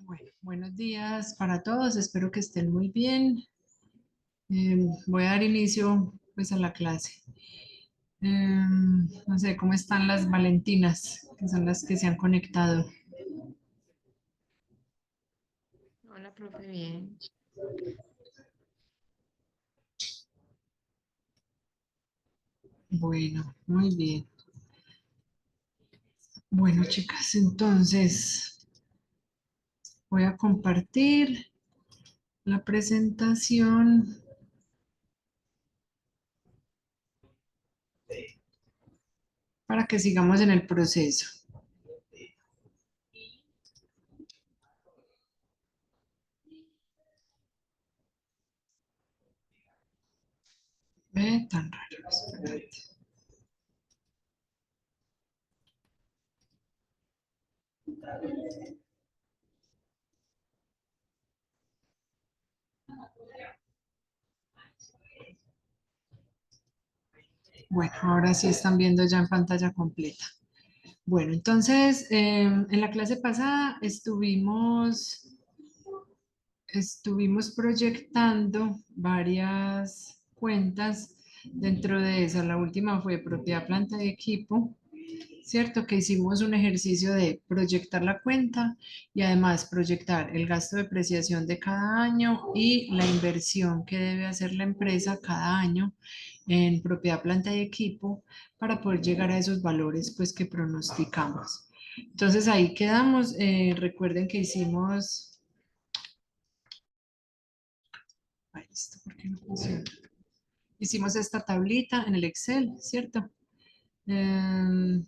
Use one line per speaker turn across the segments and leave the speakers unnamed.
Bueno, buenos días para todos, espero que estén muy bien. Voy a dar inicio pues a la clase. No sé cómo están las Valentinas, que son las que se han conectado.
Hola, profe, bien.
Bueno, muy bien. Bueno, chicas, entonces voy a compartir la presentación para que sigamos en el proceso. Ve tan raro, espérate. Bueno, ahora sí están viendo ya en pantalla completa. Bueno, entonces, en la clase pasada estuvimos proyectando varias cuentas. Dentro de esa, la última fue propiedad, planta y equipo, ¿cierto? Que hicimos un ejercicio de proyectar la cuenta y además proyectar el gasto de depreciación de cada año y la inversión que debe hacer la empresa cada año en propiedad, planta y equipo para poder llegar a esos valores pues que pronosticamos. Entonces ahí quedamos. Recuerden que ay, ¿esto por qué no funciona? Hicimos esta tablita en el Excel, ¿cierto? Em,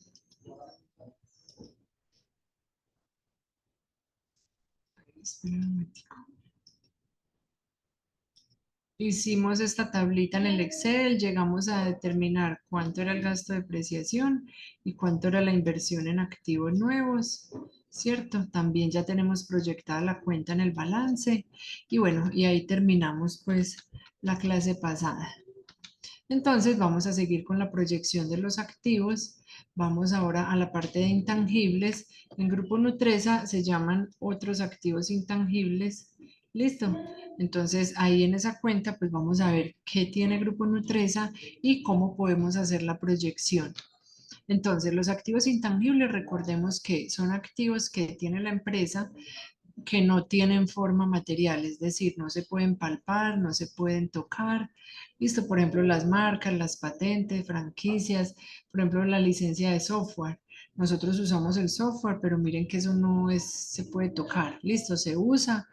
espera un momentico. Hicimos esta tablita en el Excel, llegamos a determinar cuánto era el gasto de depreciación y cuánto era la inversión en activos nuevos, ¿cierto? También ya tenemos proyectada la cuenta en el balance y bueno, y ahí terminamos pues la clase pasada. Entonces vamos a seguir con la proyección de los activos. Vamos ahora a la parte de intangibles. En Grupo Nutresa se llaman otros activos intangibles. Listo. Entonces ahí en esa cuenta pues vamos a ver qué tiene Grupo Nutresa y cómo podemos hacer la proyección. Entonces los activos intangibles, recordemos que son activos que tiene la empresa que no tienen forma material, es decir, no se pueden palpar, no se pueden tocar. Listo, por ejemplo, las marcas, las patentes, franquicias, por ejemplo, la licencia de software. Nosotros usamos el software, pero miren que eso no es, se puede tocar. Listo, se usa,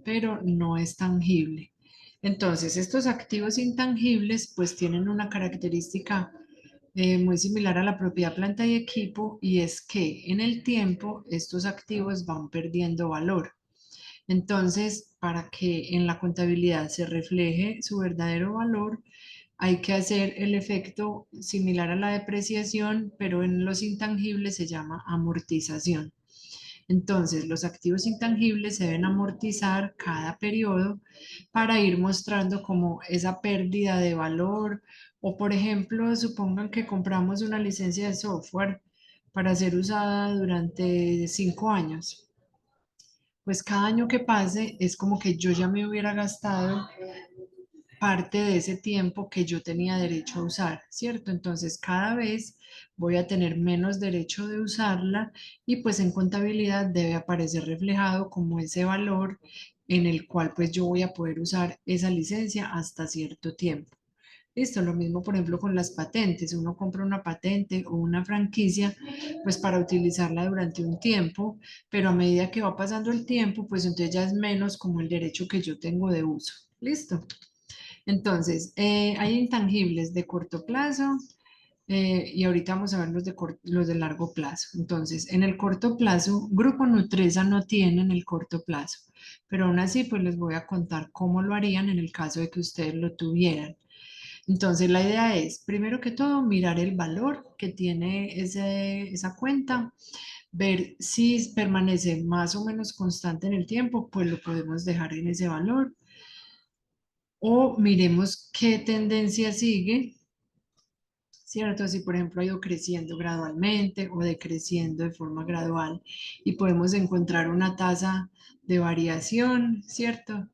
pero no es tangible. Entonces, estos activos intangibles pues tienen una característica muy similar a la propiedad, planta y equipo, y es que en el tiempo estos activos van perdiendo valor. Entonces, para que en la contabilidad se refleje su verdadero valor, hay que hacer el efecto similar a la depreciación, pero en los intangibles se llama amortización. Entonces, los activos intangibles se deben amortizar cada periodo para ir mostrando como esa pérdida de valor. O, por ejemplo, supongan que compramos una licencia de software para ser usada durante 5 años, pues cada año que pase es como que yo ya me hubiera gastado parte de ese tiempo que yo tenía derecho a usar, ¿cierto? Entonces cada vez voy a tener menos derecho de usarla y pues en contabilidad debe aparecer reflejado como ese valor en el cual pues yo voy a poder usar esa licencia hasta cierto tiempo. Listo, lo mismo por ejemplo con las patentes. Uno compra una patente o una franquicia pues para utilizarla durante un tiempo, pero a medida que va pasando el tiempo pues entonces ya es menos como el derecho que yo tengo de uso. Listo. Entonces, hay intangibles de corto plazo y ahorita vamos a ver los de largo plazo. Entonces, en el corto plazo, Grupo Nutresa no tiene en el corto plazo, pero aún así pues les voy a contar cómo lo harían en el caso de que ustedes lo tuvieran. Entonces, la idea es, primero que todo, mirar el valor que tiene esa cuenta, ver si permanece más o menos constante en el tiempo, pues lo podemos dejar en ese valor. O miremos qué tendencia sigue ¿cierto? Si por ejemplo ha ido creciendo gradualmente o decreciendo de forma gradual y podemos encontrar una tasa de variación, ¿cierto?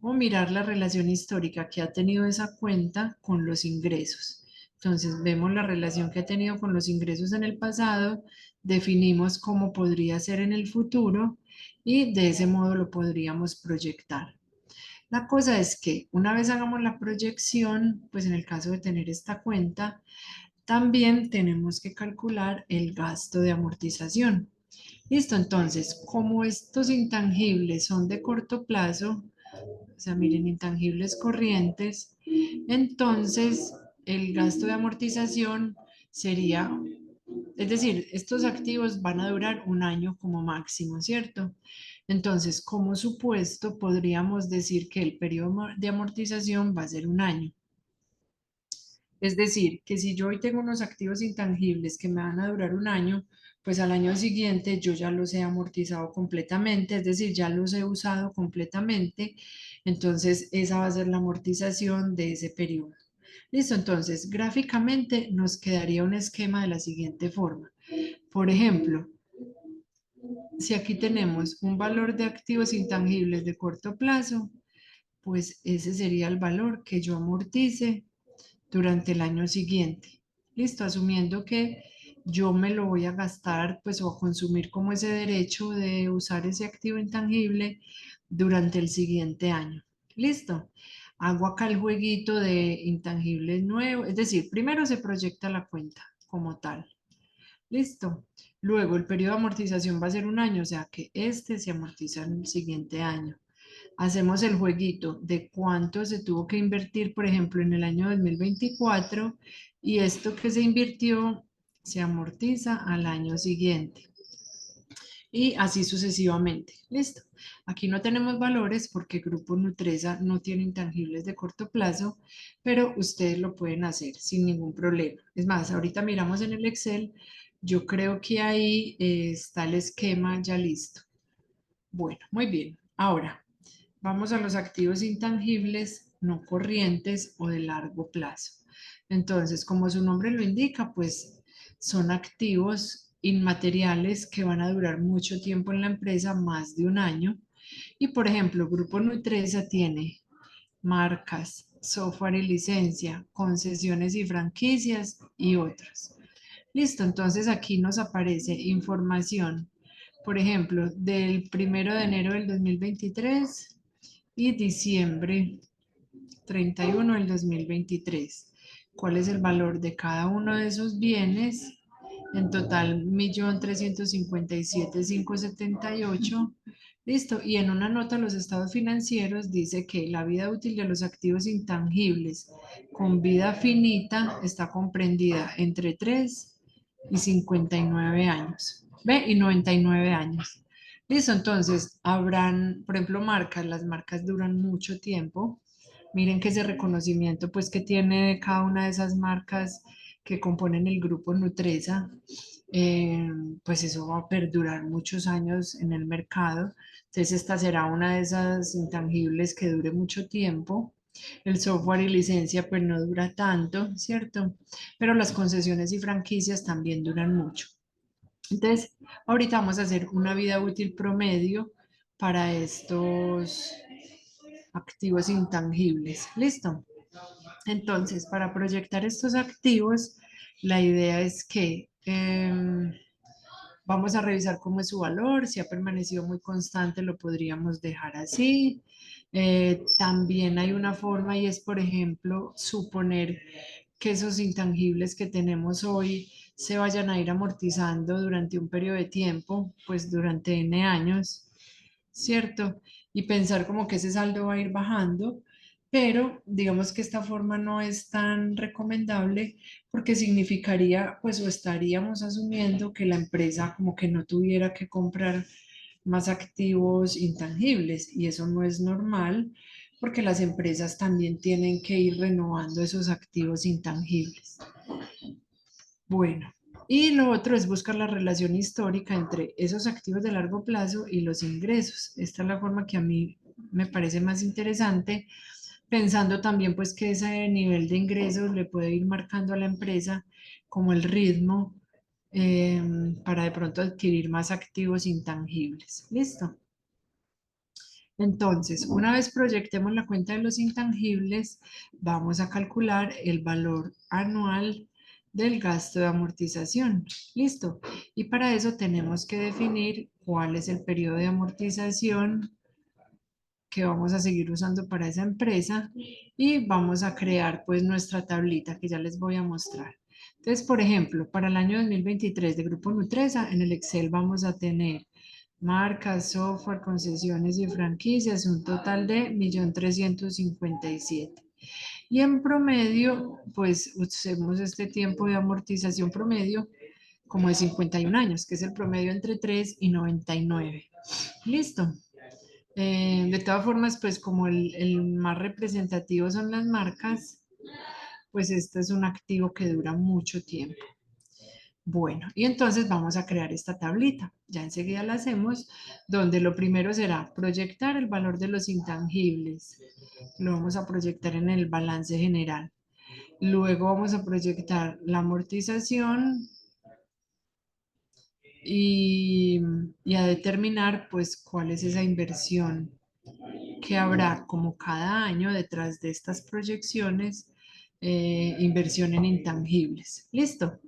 O mirar la relación histórica que ha tenido esa cuenta con los ingresos. Entonces vemos la relación que ha tenido con los ingresos en el pasado, definimos cómo podría ser en el futuro y de ese modo lo podríamos proyectar. La cosa es que una vez hagamos la proyección, pues en el caso de tener esta cuenta, también tenemos que calcular el gasto de amortización. Listo, entonces, como estos intangibles son de corto plazo, o sea, miren, intangibles corrientes, entonces el gasto de amortización sería, es decir, estos activos van a durar un año como máximo, ¿cierto? Entonces, como supuesto, podríamos decir que el periodo de amortización va a ser un año. Es decir, que si yo hoy tengo unos activos intangibles que me van a durar un año, pues al año siguiente yo ya los he amortizado completamente, es decir, ya los he usado completamente. Entonces, esa va a ser la amortización de ese periodo. Listo, entonces, gráficamente nos quedaría un esquema de la siguiente forma. Por ejemplo, si aquí tenemos un valor de activos intangibles de corto plazo, pues ese sería el valor que yo amortice durante el año siguiente. Listo, asumiendo que yo me lo voy a gastar, pues, o a consumir como ese derecho de usar ese activo intangible durante el siguiente año. Listo. Hago acá el jueguito de intangibles nuevos, es decir, primero se proyecta la cuenta como tal. Listo. Luego el periodo de amortización va a ser un año, o sea que este se amortiza en el siguiente año. Hacemos el jueguito de cuánto se tuvo que invertir, por ejemplo, en el año 2024 y esto que se invirtió se amortiza al año siguiente y así sucesivamente. Listo. Aquí no tenemos valores porque Grupo Nutresa no tiene intangibles de corto plazo, pero ustedes lo pueden hacer sin ningún problema. Es más, ahorita miramos en el Excel, yo creo que ahí está el esquema ya listo. Bueno, muy bien. Ahora, vamos a los activos intangibles no corrientes o de largo plazo. Entonces, como su nombre lo indica, pues son activos inmateriales que van a durar mucho tiempo en la empresa, más de un año. Y por ejemplo, Grupo Nutresa tiene marcas, software y licencia, concesiones y franquicias y otros. Listo, entonces aquí nos aparece información, por ejemplo, del 1 de enero del 2023 y diciembre 31 del 2023. ¿Cuál es el valor de cada uno de esos bienes? En total, 1.357.578. Listo. Y en una nota a los estados financieros dice que la vida útil de los activos intangibles con vida finita está comprendida entre 3 y 59 años. ¿Ve? Y 99 años. Listo, entonces habrán, por ejemplo, marcas, las marcas duran mucho tiempo. Miren que ese reconocimiento pues que tiene cada una de esas marcas que componen el grupo Nutresa, eh, pues eso va a perdurar muchos años en el mercado. Entonces esta será una de esas intangibles que dure mucho tiempo. El software y licencia pues no dura tanto, ¿cierto? Pero las concesiones y franquicias también duran mucho. Entonces, ahorita vamos a hacer una vida útil promedio para estos activos intangibles. ¿Listo? Entonces, para proyectar estos activos, la idea es que vamos a revisar cómo es su valor, si ha permanecido muy constante, lo podríamos dejar así. También hay una forma y es, por ejemplo, suponer que esos intangibles que tenemos hoy se vayan a ir amortizando durante un periodo de tiempo, pues durante N años, ¿cierto? Y pensar como que ese saldo va a ir bajando, pero digamos que esta forma no es tan recomendable porque significaría, pues, o estaríamos asumiendo que la empresa como que no tuviera que comprar más activos intangibles y eso no es normal porque las empresas también tienen que ir renovando esos activos intangibles. Bueno, y lo otro es buscar la relación histórica entre esos activos de largo plazo y los ingresos. Esta es la forma que a mí me parece más interesante pensando también pues que ese nivel de ingresos le puede ir marcando a la empresa como el ritmo para de pronto adquirir más activos intangibles. ¿Listo? Entonces, una vez proyectemos la cuenta de los intangibles, vamos a calcular el valor anual del gasto de amortización. ¿Listo? Y para eso tenemos que definir cuál es el periodo de amortización que vamos a seguir usando para esa empresa y vamos a crear pues nuestra tablita que ya les voy a mostrar. Entonces, por ejemplo, para el año 2023 de Grupo Nutresa, en el Excel vamos a tener marcas, software, concesiones y franquicias, un total de 1.357.000. Y en promedio, pues usemos este tiempo de amortización promedio como de 51 años, que es el promedio entre 3 y 99. Listo. De todas formas, pues como el más representativo son las marcas, pues este es un activo que dura mucho tiempo. Bueno, y entonces vamos a crear esta tablita. Ya enseguida la hacemos, donde lo primero será proyectar el valor de los intangibles. Lo vamos a proyectar en el balance general. Luego vamos a proyectar la amortización y, y a determinar pues cuál es esa inversión que habrá como cada año detrás de estas proyecciones, inversión en intangibles. ¿Listo?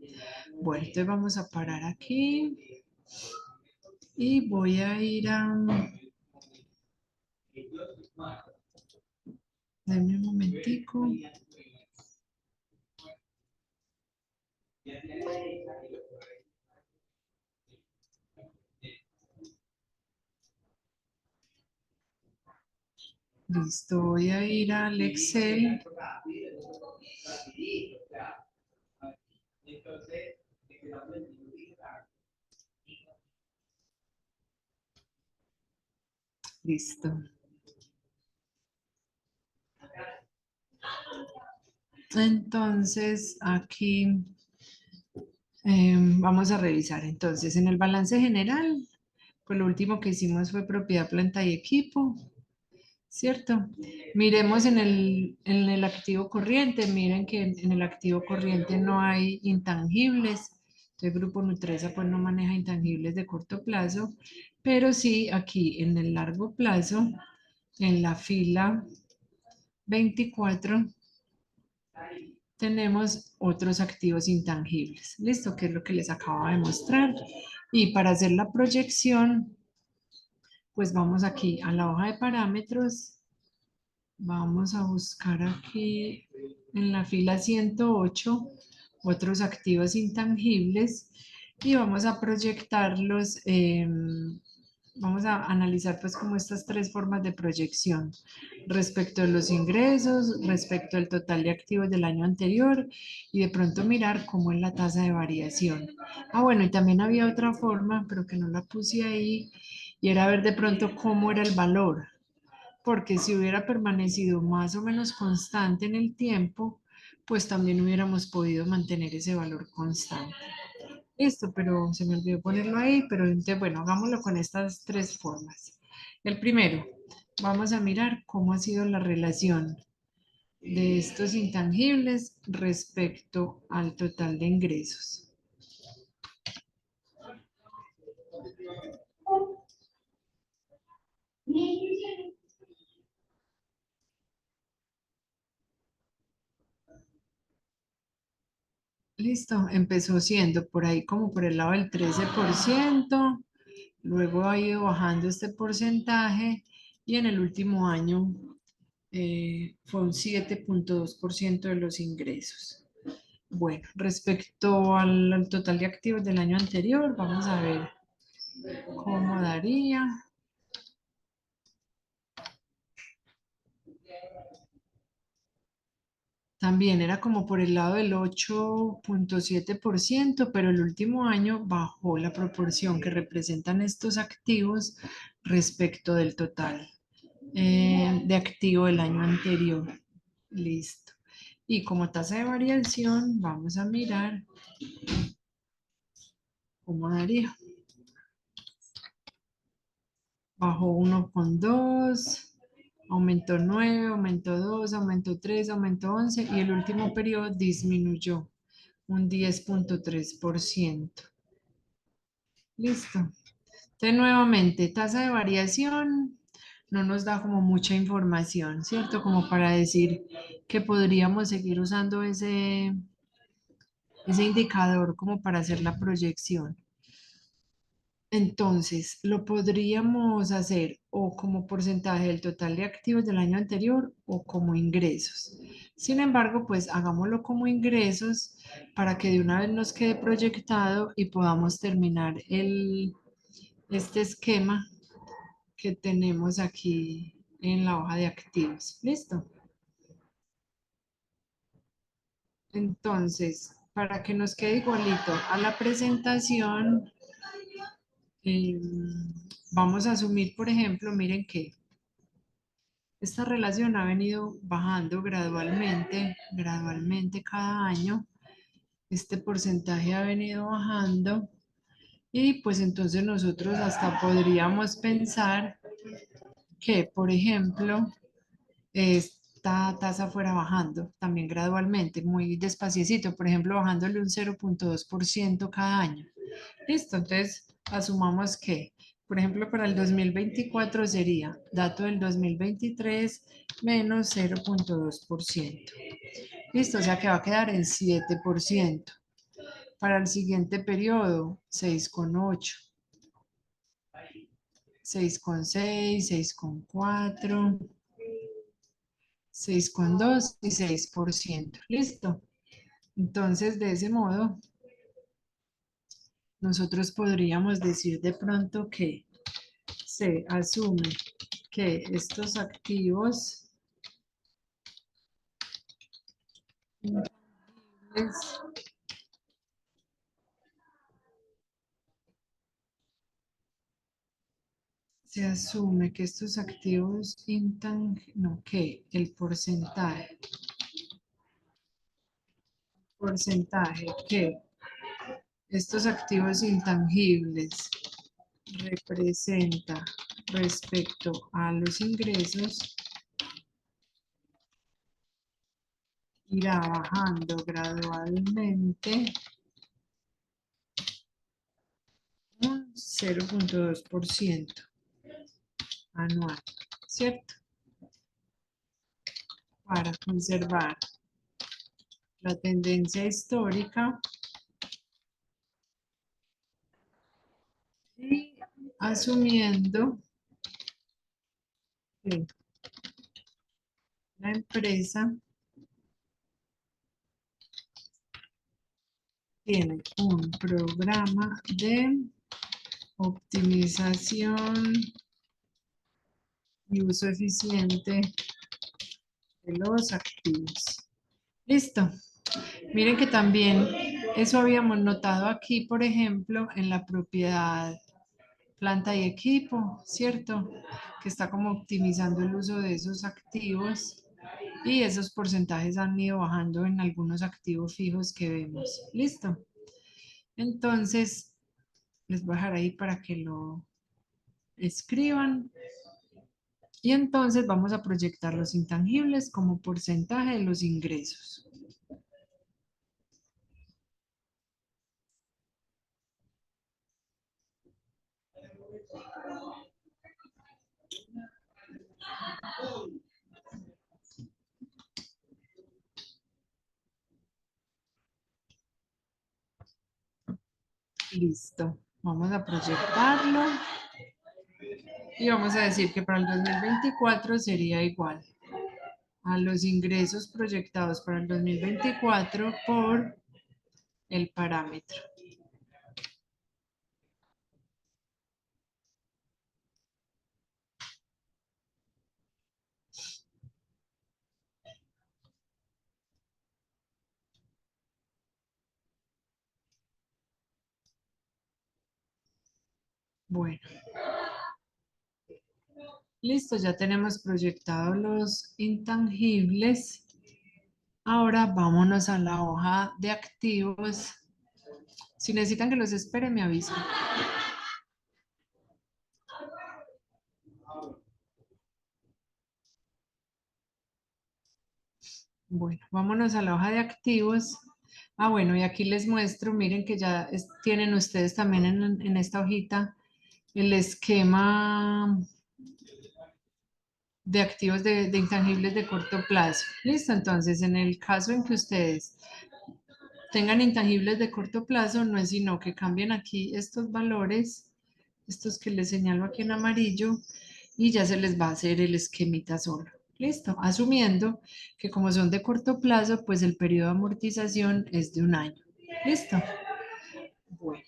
Bueno, entonces vamos a parar aquí y voy a ir a... Denme un momentico. Listo, voy a ir al Excel. Listo. Entonces, aquí vamos a revisar. Entonces, en el balance general, pues lo último que hicimos fue propiedad, planta y equipo, ¿cierto? Miremos en el activo corriente, miren que en el activo corriente no hay intangibles. El Grupo Nutresa pues no maneja intangibles de corto plazo, pero sí aquí en el largo plazo, en la fila 24 tenemos otros activos intangibles. ¿Listo? Que es lo que les acabo de mostrar. Y para hacer la proyección, pues vamos aquí a la hoja de parámetros. Vamos a buscar aquí en la fila 108 otros activos intangibles y vamos a proyectarlos. Vamos a analizar pues como estas tres formas de proyección respecto de los ingresos, respecto al total de activos del año anterior y de pronto mirar cómo es la tasa de variación. Ah, bueno, y también había otra forma, pero que no la puse ahí, y era ver de pronto cómo era el valor, porque si hubiera permanecido más o menos constante en el tiempo, pues también hubiéramos podido mantener ese valor constante. Listo, pero se me olvidó ponerlo ahí, pero entonces, bueno, hagámoslo con estas tres formas. El primero, vamos a mirar cómo ha sido la relación de estos intangibles respecto al total de ingresos. Listo, empezó siendo por ahí como por el lado del 13%, luego ha ido bajando este porcentaje y en el último año fue un 7.2% de los ingresos. Bueno, respecto al total de activos del año anterior, vamos a ver cómo daría. También era como por el lado del 8.7%, pero el último año bajó la proporción que representan estos activos respecto del total de activo del año anterior. Listo. Y como tasa de variación, vamos a mirar cómo daría. Bajó 1.2, Aumentó 9, aumentó 2, aumentó 3, aumentó 11 y el último periodo disminuyó un 10,3%. Listo. Entonces, nuevamente, tasa de variación no nos da como mucha información, ¿cierto? Como para decir que podríamos seguir usando ese indicador como para hacer la proyección. Entonces, lo podríamos hacer o como porcentaje del total de activos del año anterior o como ingresos. Sin embargo, pues hagámoslo como ingresos para que de una vez nos quede proyectado y podamos terminar este esquema que tenemos aquí en la hoja de activos. ¿Listo? Entonces, para que nos quede igualito a la presentación, eh, vamos a asumir, por ejemplo, miren que esta relación ha venido bajando gradualmente cada año. Este porcentaje ha venido bajando y pues entonces nosotros hasta podríamos pensar que, por ejemplo, esta tasa fuera bajando también gradualmente, muy despaciecito, por ejemplo, bajándole un 0,2% cada año. Listo, entonces asumamos que, por ejemplo, para el 2024 sería dato del 2023 menos 0,2%. Listo, o sea que va a quedar en 7%. Para el siguiente periodo, 6,8, 6,6, 6,4, 6,2 y 6%. Listo. Entonces, de ese modo, nosotros podríamos decir de pronto que se asume que estos activos intangibles se asume que estos activos intangibles, no, que el porcentaje que estos activos intangibles representa respecto a los ingresos irá bajando gradualmente un 0,2% anual, ¿cierto? Para conservar la tendencia histórica y asumiendo que la empresa tiene un programa de optimización y uso eficiente de los activos. Listo. Miren que también eso habíamos notado aquí, por ejemplo, en la propiedad planta y equipo, ¿cierto? Que está como optimizando el uso de esos activos y esos porcentajes han ido bajando en algunos activos fijos que vemos. Listo. Entonces, les voy a dejar ahí para que lo escriban. Y entonces vamos a proyectar los intangibles como porcentaje de los ingresos. Listo. Vamos a proyectarlo y vamos a decir que para el 2024 sería igual a los ingresos proyectados para el 2024 por el parámetro. Bueno, listo, ya tenemos proyectados los intangibles. Ahora vámonos a la hoja de activos. Si necesitan que los espere, me avisan. Bueno, vámonos a la hoja de activos. Ah, bueno, y aquí les muestro, miren que ya tienen ustedes también en esta hojita el esquema de activos de intangibles de corto plazo. Listo, entonces en el caso en que ustedes tengan intangibles de corto plazo, no es sino que cambien aquí estos valores, estos que les señalo aquí en amarillo, y ya se les va a hacer el esquemita solo. Listo, asumiendo que como son de corto plazo, pues el periodo de amortización es de un año. Listo. Bueno,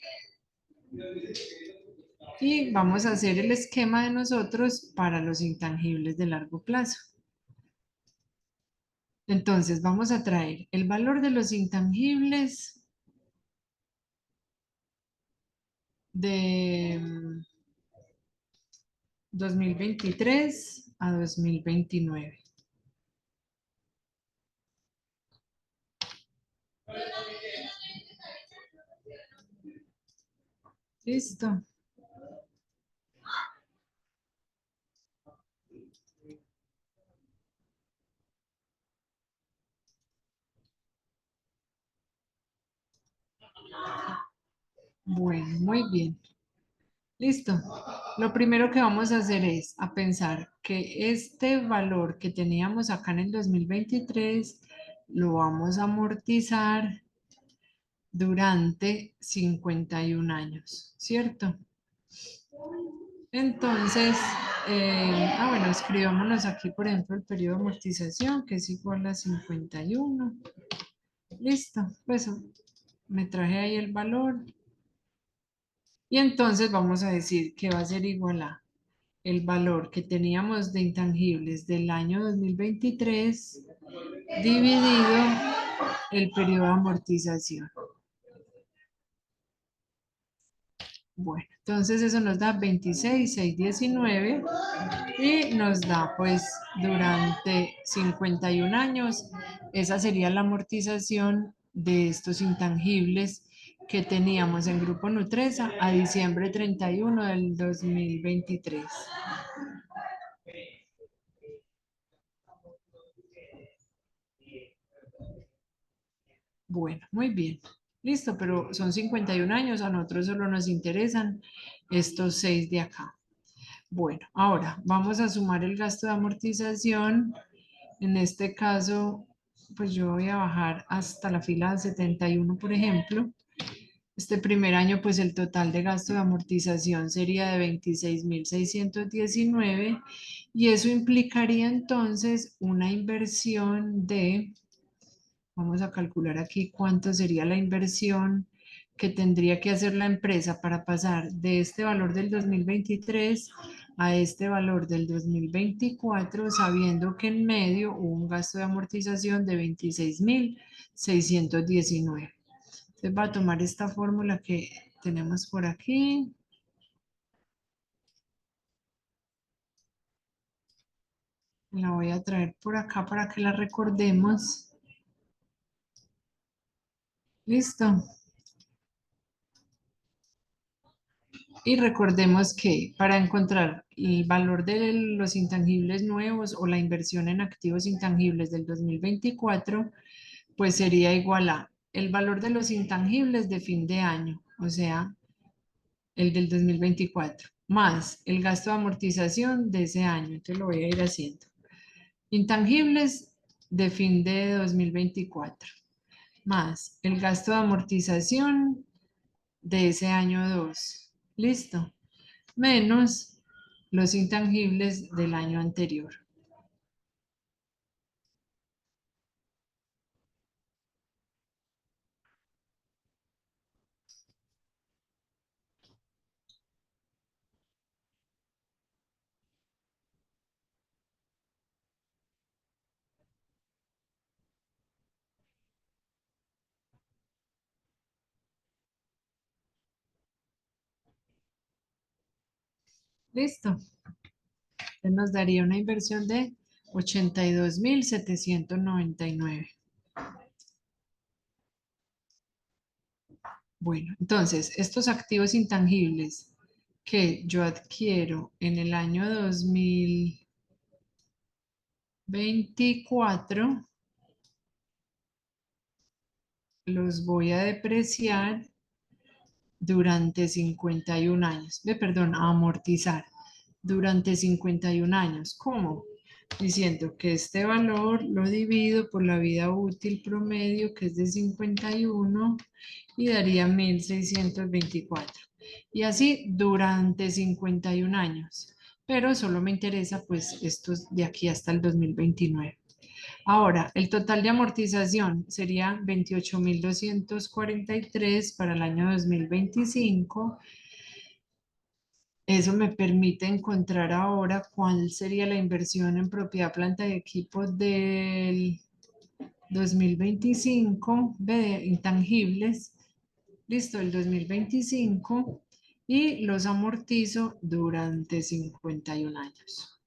y vamos a hacer el esquema de nosotros para los intangibles de largo plazo. Entonces, vamos a traer el valor de los intangibles de 2023 a 2029. Listo. Bueno, muy bien. Listo. Lo primero que vamos a hacer es a pensar que este valor que teníamos acá en el 2023 lo vamos a amortizar durante 51 años, ¿cierto? Entonces, bueno, escribámonos aquí, por ejemplo, el periodo de amortización, que es igual a 51. Listo, pues me traje ahí el valor. Y entonces vamos a decir que va a ser igual a el valor que teníamos de intangibles del año 2023 dividido el periodo de amortización. Bueno, entonces eso nos da 26,619 y nos da pues durante 51 años, esa sería la amortización de estos intangibles que teníamos en Grupo Nutresa a diciembre 31 del 2023. Bueno, muy bien. Listo, pero son 51 años, a nosotros solo nos interesan estos 6 de acá. Bueno, ahora vamos a sumar el gasto de amortización. En este caso, pues yo voy a bajar hasta la fila 71, por ejemplo. Este primer año, pues el total de gasto de amortización sería de 26,619 y eso implicaría entonces una inversión de, vamos a calcular aquí cuánto sería la inversión que tendría que hacer la empresa para pasar de este valor del 2023 a este valor del 2024, sabiendo que en medio hubo un gasto de amortización de 26,619. Entonces va a tomar esta fórmula que tenemos por aquí. La voy a traer por acá para que la recordemos. Listo. Y recordemos que para encontrar el valor de los intangibles nuevos o la inversión en activos intangibles del 2024, pues sería igual a el valor de los intangibles de fin de año, o sea, el del 2024, más el gasto de amortización de ese año. Entonces lo voy a ir haciendo. Intangibles de fin de 2024, más el gasto de amortización de ese año 2. Listo. Menos los intangibles del año anterior. Listo. Entonces nos daría una inversión de 82,799. Bueno, entonces, estos activos intangibles que yo adquiero en el año 2024 los voy a depreciar durante 51 años. Perdón, a amortizar durante 51 años. ¿Cómo? Diciendo que este valor lo divido por la vida útil promedio, que es de 51, y daría 1624. Y así durante 51 años. Pero solo me interesa pues estos de aquí hasta el 2029. Ahora, el total de amortización sería 28.243 para el año 2025. Eso me permite encontrar ahora cuál sería la inversión en propiedad, planta y equipo del 2025 de intangibles. Listo, el 2025 y los amortizo durante 51 años.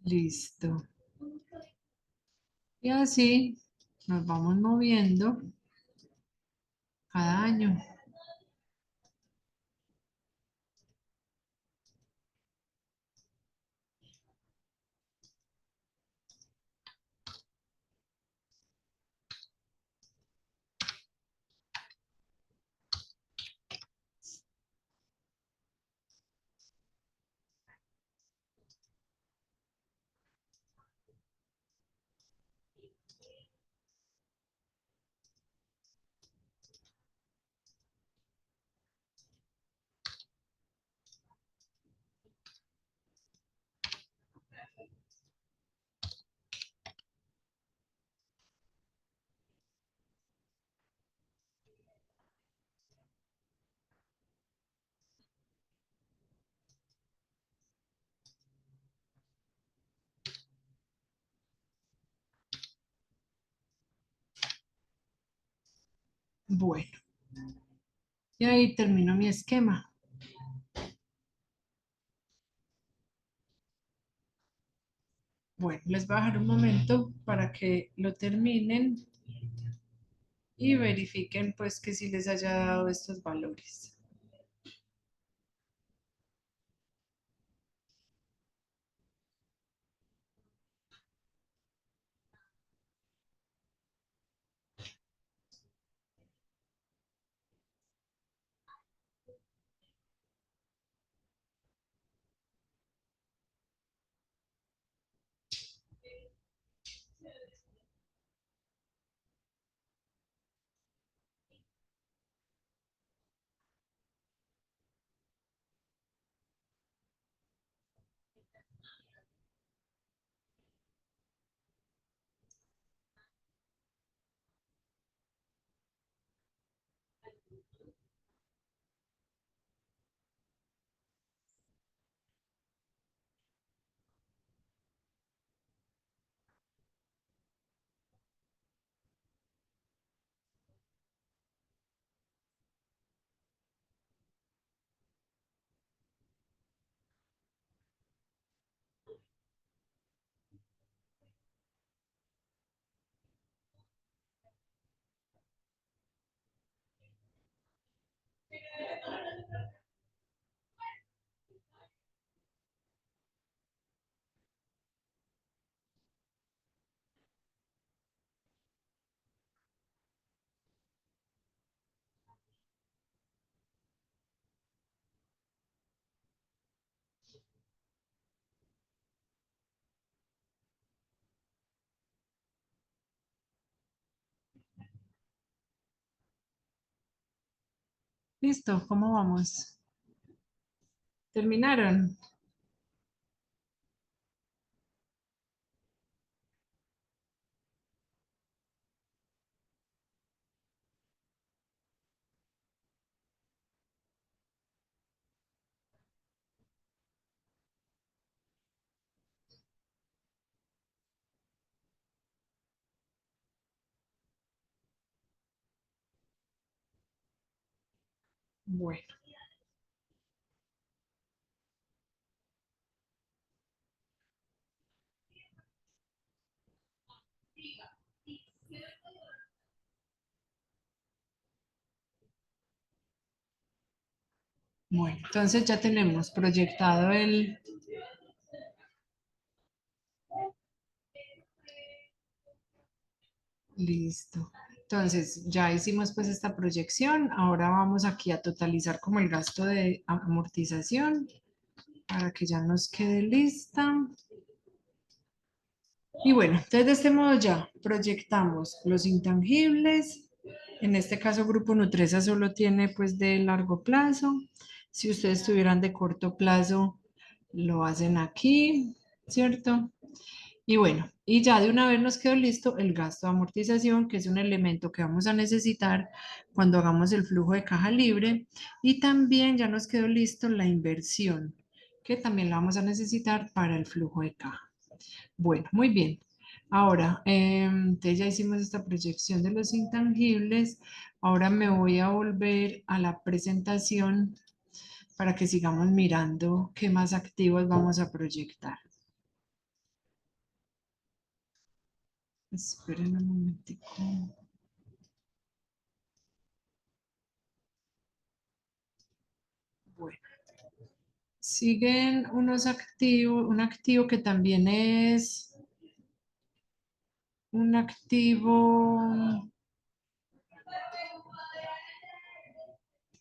Listo. Y así nos vamos moviendo cada año. Bueno, y ahí termino mi esquema. Bueno, les voy a dejar un momento para que lo terminen y verifiquen pues que si les haya dado estos valores. Listo, ¿cómo vamos? ¿Terminaron? Bueno, Bueno, entonces ya tenemos proyectado el... Listo. Entonces ya hicimos pues esta proyección. Ahora vamos aquí a totalizar como el gasto de amortización para que ya nos quede lista. Y bueno, entonces de este modo ya proyectamos los intangibles. En este caso, Grupo Nutresa solo tiene pues de largo plazo. Si ustedes tuvieran de corto plazo, lo hacen aquí, ¿cierto? Y bueno, y ya de una vez nos quedó listo el gasto de amortización, que es un elemento que vamos a necesitar cuando hagamos el flujo de caja libre. Y también ya nos quedó listo la inversión, que también la vamos a necesitar para el flujo de caja. Bueno, muy bien. Ahora, entonces ya hicimos esta proyección de los intangibles. Ahora me voy a volver a la presentación para que sigamos mirando qué más activos vamos a proyectar. Esperen un momentico. Bueno, siguen unos activos, un activo que también es un activo,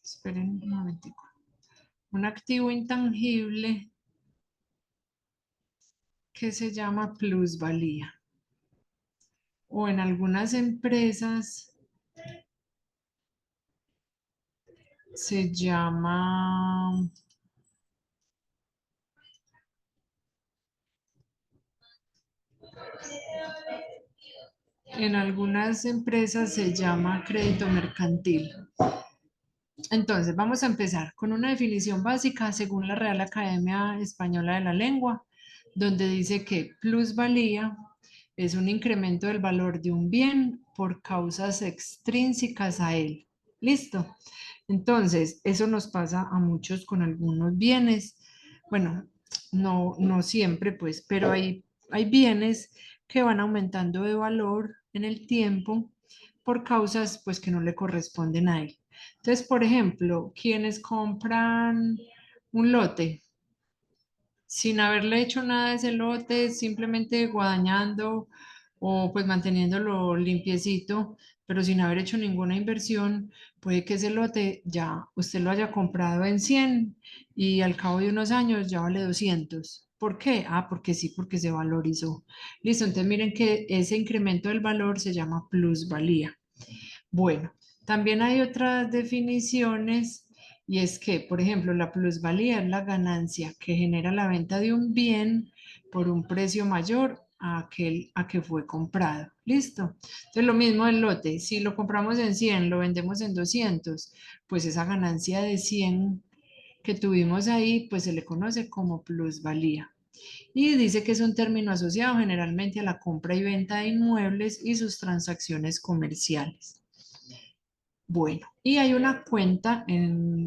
esperen un momentico, un activo intangible que se llama plusvalía. O en algunas empresas se llama, en algunas empresas se llama crédito mercantil. Entonces, vamos a empezar con una definición básica según la Real Academia Española de la Lengua, donde dice que plusvalía es un incremento del valor de un bien por causas extrínsecas a él. ¿Listo? Entonces, eso nos pasa a muchos con algunos bienes. Bueno, no siempre, pues, pero hay bienes que van aumentando de valor en el tiempo por causas, pues, que no le corresponden a él. Entonces, por ejemplo, quienes compran un lote sin haberle hecho nada a ese lote, simplemente guadañando o pues manteniéndolo limpiecito, pero sin haber hecho ninguna inversión, puede que ese lote ya usted lo haya comprado en 100 y al cabo de unos años ya vale 200. ¿Por qué? Ah, porque sí, porque se valorizó. Listo, entonces miren que ese incremento del valor se llama plusvalía. Bueno, también hay otras definiciones y es que, por ejemplo, la plusvalía es la ganancia que genera la venta de un bien por un precio mayor a aquel a que fue comprado. ¿Listo? Entonces, lo mismo el lote. Si lo compramos en 100, lo vendemos en 200, pues esa ganancia de 100 que tuvimos ahí, pues se le conoce como plusvalía. Y dice que es un término asociado generalmente a la compra y venta de inmuebles y sus transacciones comerciales. Bueno, y hay una cuenta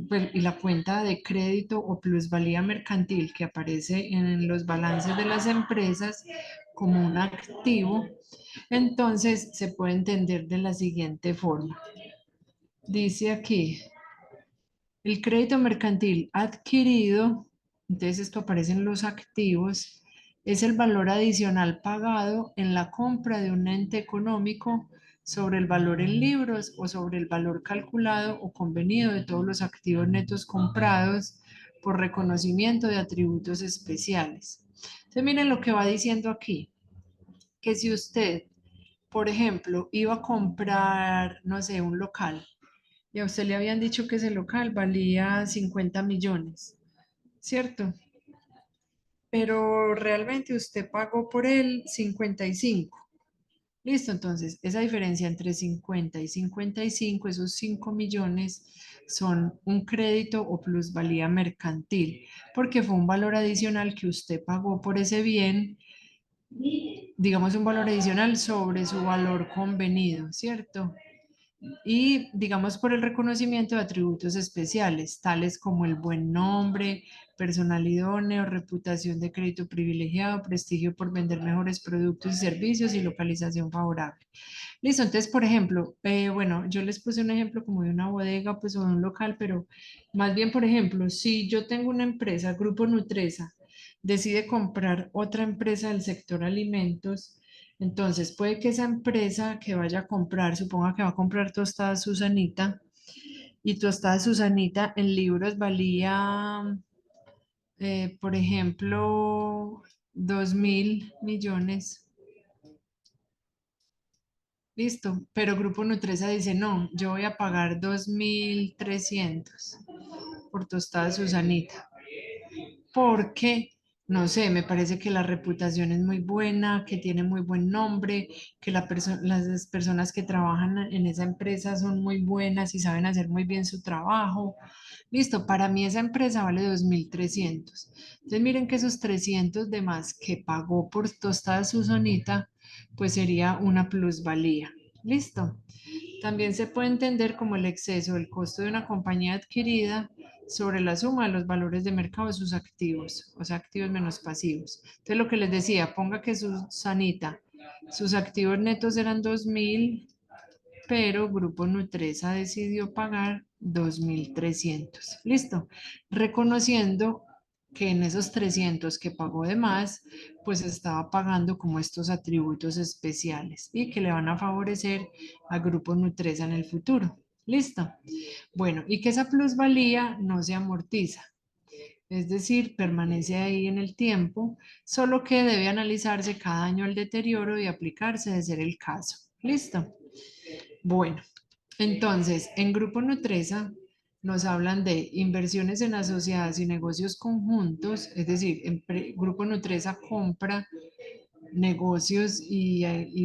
pues, y la cuenta de crédito o plusvalía mercantil que aparece en los balances de las empresas como un activo. Entonces se puede entender de la siguiente forma. Dice aquí, el crédito mercantil adquirido, entonces esto aparece en los activos, es el valor adicional pagado en la compra de un ente económico sobre el valor en libros o sobre el valor calculado o convenido de todos los activos netos comprados por reconocimiento de atributos especiales. Entonces miren lo que va diciendo aquí, que si usted, por ejemplo, iba a comprar, no sé, un local, y a usted le habían dicho que ese local valía 50 millones, ¿cierto? Pero realmente usted pagó por él 55. Listo, entonces esa diferencia entre 50 y 55, esos 5 millones, son un crédito o plusvalía mercantil, porque fue un valor adicional que usted pagó por ese bien, digamos un valor adicional sobre su valor convenido, ¿cierto? Y digamos por el reconocimiento de atributos especiales, tales como el buen nombre, personal idóneo, reputación de crédito privilegiado, prestigio por vender mejores productos y servicios y localización favorable. Listo, entonces, por ejemplo, bueno, yo les puse un ejemplo como de una bodega, pues, o de un local, pero más bien, por ejemplo, si yo tengo una empresa, Grupo Nutresa, decide comprar otra empresa del sector alimentos, entonces puede que esa empresa que vaya a comprar, suponga que va a comprar tostadas Susanita, y tostadas Susanita en libros valía, por ejemplo, 2.000 millones. Listo, pero Grupo Nutresa dice, no, yo voy a pagar 2.300 por tostada Susanita, porque, no sé, me parece que la reputación es muy buena, que tiene muy buen nombre, que las personas que trabajan en esa empresa son muy buenas y saben hacer muy bien su trabajo. Listo, para mí esa empresa vale 2.300. Entonces miren que esos 300 de más que pagó por tostada Susanita, pues sería una plusvalía. Listo. También se puede entender como el exceso del costo de una compañía adquirida sobre la suma de los valores de mercado de sus activos, o sea, activos menos pasivos. Entonces, lo que les decía, ponga que Susanita, sus activos netos eran 2.000, pero Grupo Nutresa decidió pagar 2.300. Listo. Reconociendo que en esos 300 que pagó de más, pues estaba pagando como estos atributos especiales y que le van a favorecer a Grupo Nutresa en el futuro. Listo. Bueno, y que esa plusvalía no se amortiza. Es decir, permanece ahí en el tiempo, solo que debe analizarse cada año el deterioro y aplicarse de ser el caso. ¿Listo? Bueno, entonces, en Grupo Nutresa nos hablan de inversiones en asociadas y negocios conjuntos, es decir, Grupo Nutresa compra negocios y,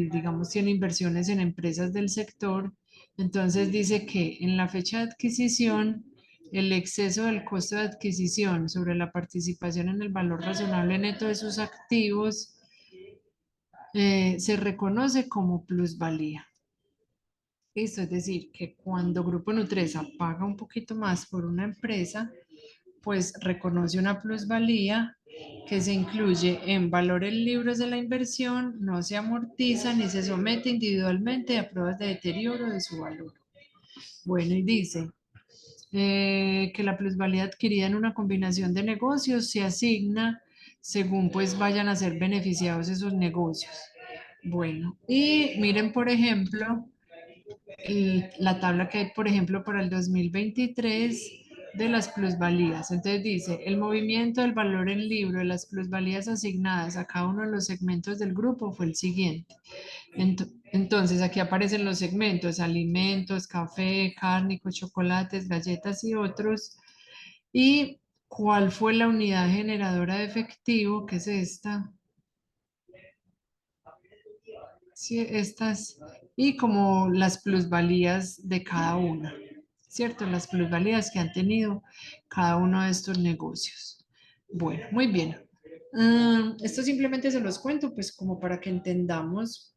digamos tiene inversiones en empresas del sector. Entonces dice que en la fecha de adquisición, el exceso del costo de adquisición sobre la participación en el valor razonable neto de sus activos se reconoce como plusvalía. Esto es decir, que cuando Grupo Nutresa paga un poquito más por una empresa, pues reconoce una plusvalía que se incluye en valores libres de la inversión, no se amortiza ni se somete individualmente a pruebas de deterioro de su valor. Bueno, y dice que la plusvalía adquirida en una combinación de negocios se asigna según pues vayan a ser beneficiados esos negocios. Bueno, y miren, por ejemplo, la tabla que hay, por ejemplo, para el 2023 de las plusvalías. Entonces dice, el movimiento del valor en libro de las plusvalías asignadas a cada uno de los segmentos del grupo fue el siguiente. Entonces, aquí aparecen los segmentos, alimentos, café, cárnicos, chocolates, galletas y otros. ¿Y cuál fue la unidad generadora de efectivo? Que es esta. Sí, estas, y como las plusvalías de cada una, ¿cierto? Las plusvalías que han tenido cada uno de estos negocios. Bueno, muy bien. Esto simplemente se los cuento, pues como para que entendamos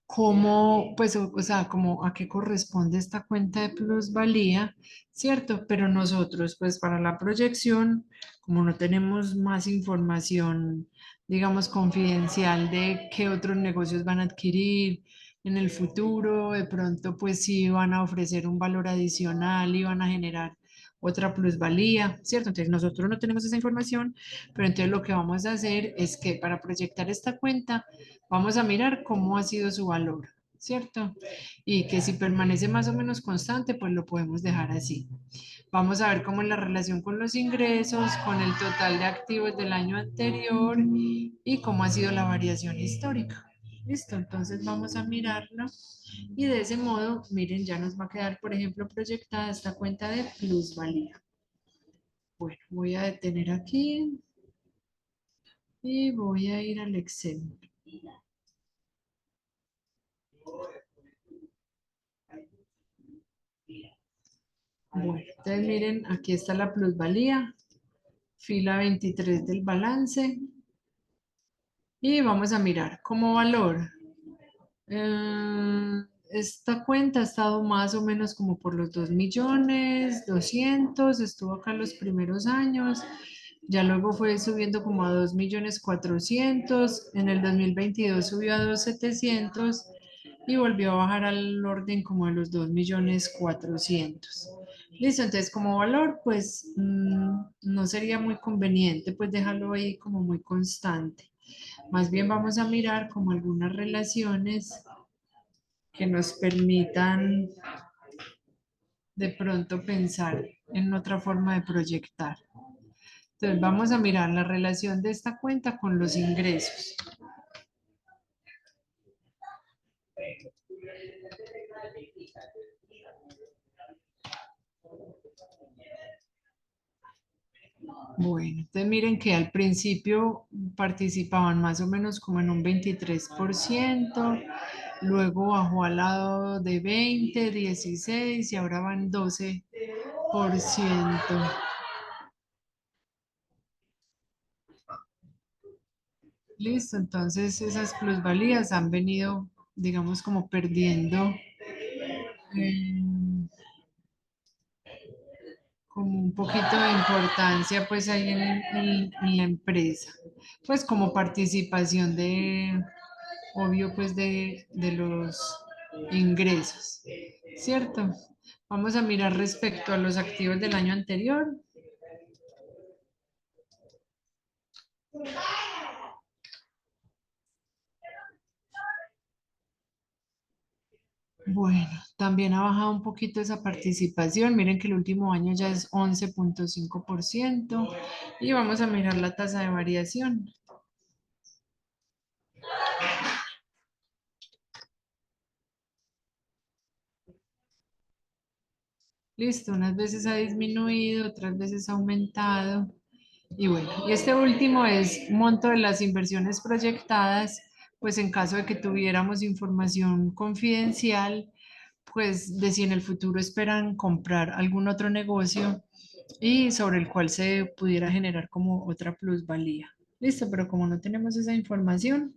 cómo, pues, o sea, como a qué corresponde esta cuenta de plusvalía, ¿cierto? Pero nosotros, pues, para la proyección, como no tenemos más información, digamos, confidencial de qué otros negocios van a adquirir en el futuro, de pronto, pues, sí van a ofrecer un valor adicional y van a generar otra plusvalía, ¿cierto? Entonces, nosotros no tenemos esa información, pero entonces lo que vamos a hacer es que para proyectar esta cuenta, vamos a mirar cómo ha sido su valor, ¿cierto? Y que si permanece más o menos constante, pues lo podemos dejar así. Vamos a ver cómo es la relación con los ingresos, con el total de activos del año anterior y cómo ha sido la variación histórica. Listo, entonces vamos a mirarlo y de ese modo, miren, ya nos va a quedar, por ejemplo, proyectada esta cuenta de plusvalía. Bueno, voy a detener aquí y voy a ir al Excel. Bueno, entonces miren, aquí está la plusvalía, fila 23 del balance y vamos a mirar como valor. esta cuenta ha estado más o menos como por los 2.200.000, estuvo acá los primeros años, ya luego fue subiendo como a 2.400.000, en el 2022 subió a 2.700.000 y volvió a bajar al orden como de los 2.400.000. Listo, entonces como valor, pues no sería muy conveniente pues dejarlo ahí como muy constante. Más bien vamos a mirar como algunas relaciones que nos permitan de pronto pensar en otra forma de proyectar. Entonces vamos a mirar la relación de esta cuenta con los ingresos. Bueno, entonces miren que al principio participaban más o menos como en un 23%, luego bajó al lado de 20, 16 y ahora van 12%. Listo, entonces esas plusvalías han venido, digamos, como perdiendo eh, como un poquito de importancia pues ahí en la empresa, pues como participación de, obvio pues de los ingresos, ¿cierto? Vamos a mirar respecto a los activos del año anterior. Bueno, también ha bajado un poquito esa participación. Miren que el último año ya es 11.5% y vamos a mirar la tasa de variación. Listo, unas veces ha disminuido, otras veces ha aumentado. Y bueno, y este último es monto de las inversiones proyectadas, pues en caso de que tuviéramos información confidencial, pues de si en el futuro esperan comprar algún otro negocio y sobre el cual se pudiera generar como otra plusvalía. Listo, pero como no tenemos esa información,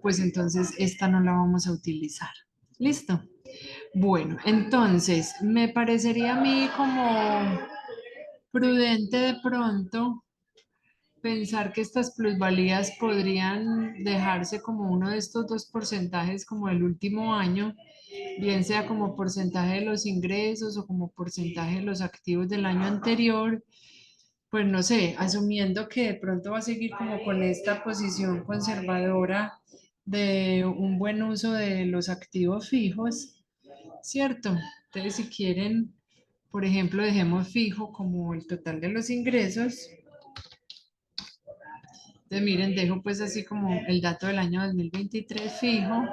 pues entonces esta no la vamos a utilizar. Listo. Bueno, entonces me parecería a mí como prudente de pronto pensar que estas plusvalías podrían dejarse como uno de estos dos porcentajes como el último año, bien sea como porcentaje de los ingresos o como porcentaje de los activos del año anterior, pues no sé, asumiendo que de pronto va a seguir como con esta posición conservadora de un buen uso de los activos fijos, ¿cierto? Entonces, si quieren, por ejemplo, dejemos fijo como el total de los ingresos. Entonces, miren, dejo pues así como el dato del año 2023 fijo,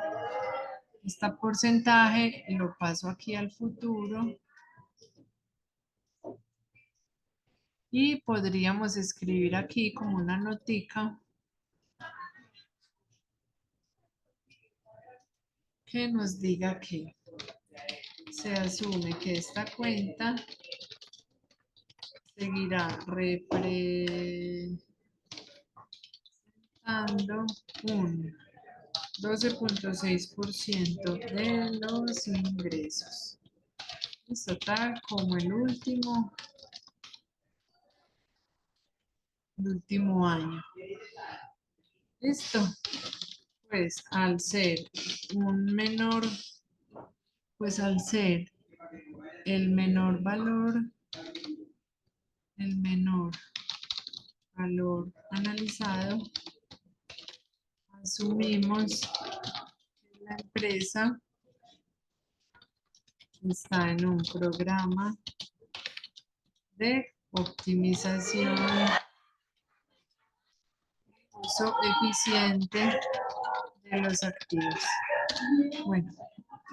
este porcentaje y lo paso aquí al futuro y podríamos escribir aquí como una notica que nos diga que se asume que esta cuenta seguirá representando un 12.6% de los ingresos. Listo, tal como el último año. Listo. Pues al ser el menor valor, el menor valor analizado, asumimos que la empresa está en un programa de optimización, uso eficiente de los activos. Bueno,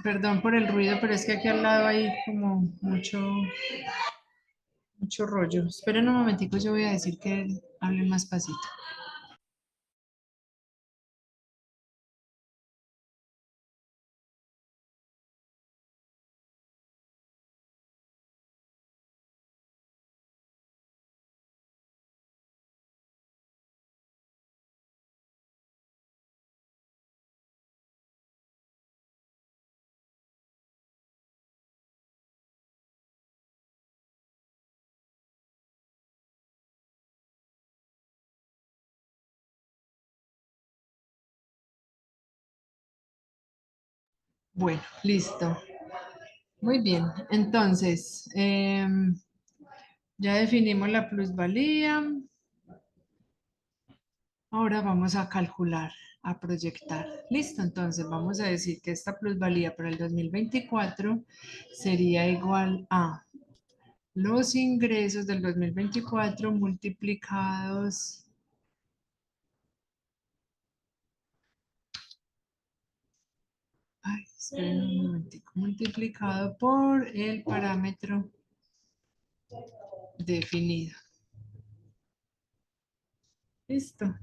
perdón por el ruido, pero es que aquí al lado hay como mucho rollo. Esperen un momentico, yo voy a decir que hablen más pasito. Bueno, listo. Muy bien. Entonces, ya definimos la plusvalía. Ahora vamos a calcular, a proyectar. Listo, entonces vamos a decir que esta plusvalía para el 2024 sería igual a los ingresos del 2024 multiplicados, ay, esperen un momentico, multiplicado por el parámetro definido. Listo.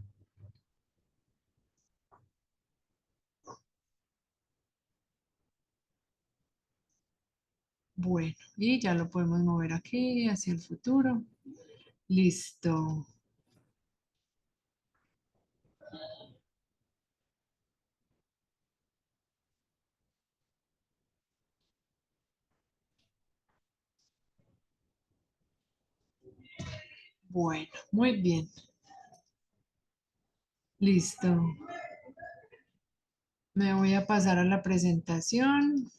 Bueno, y ya lo podemos mover aquí hacia el futuro. Listo. Bueno, muy bien. Listo. Me voy a pasar a la presentación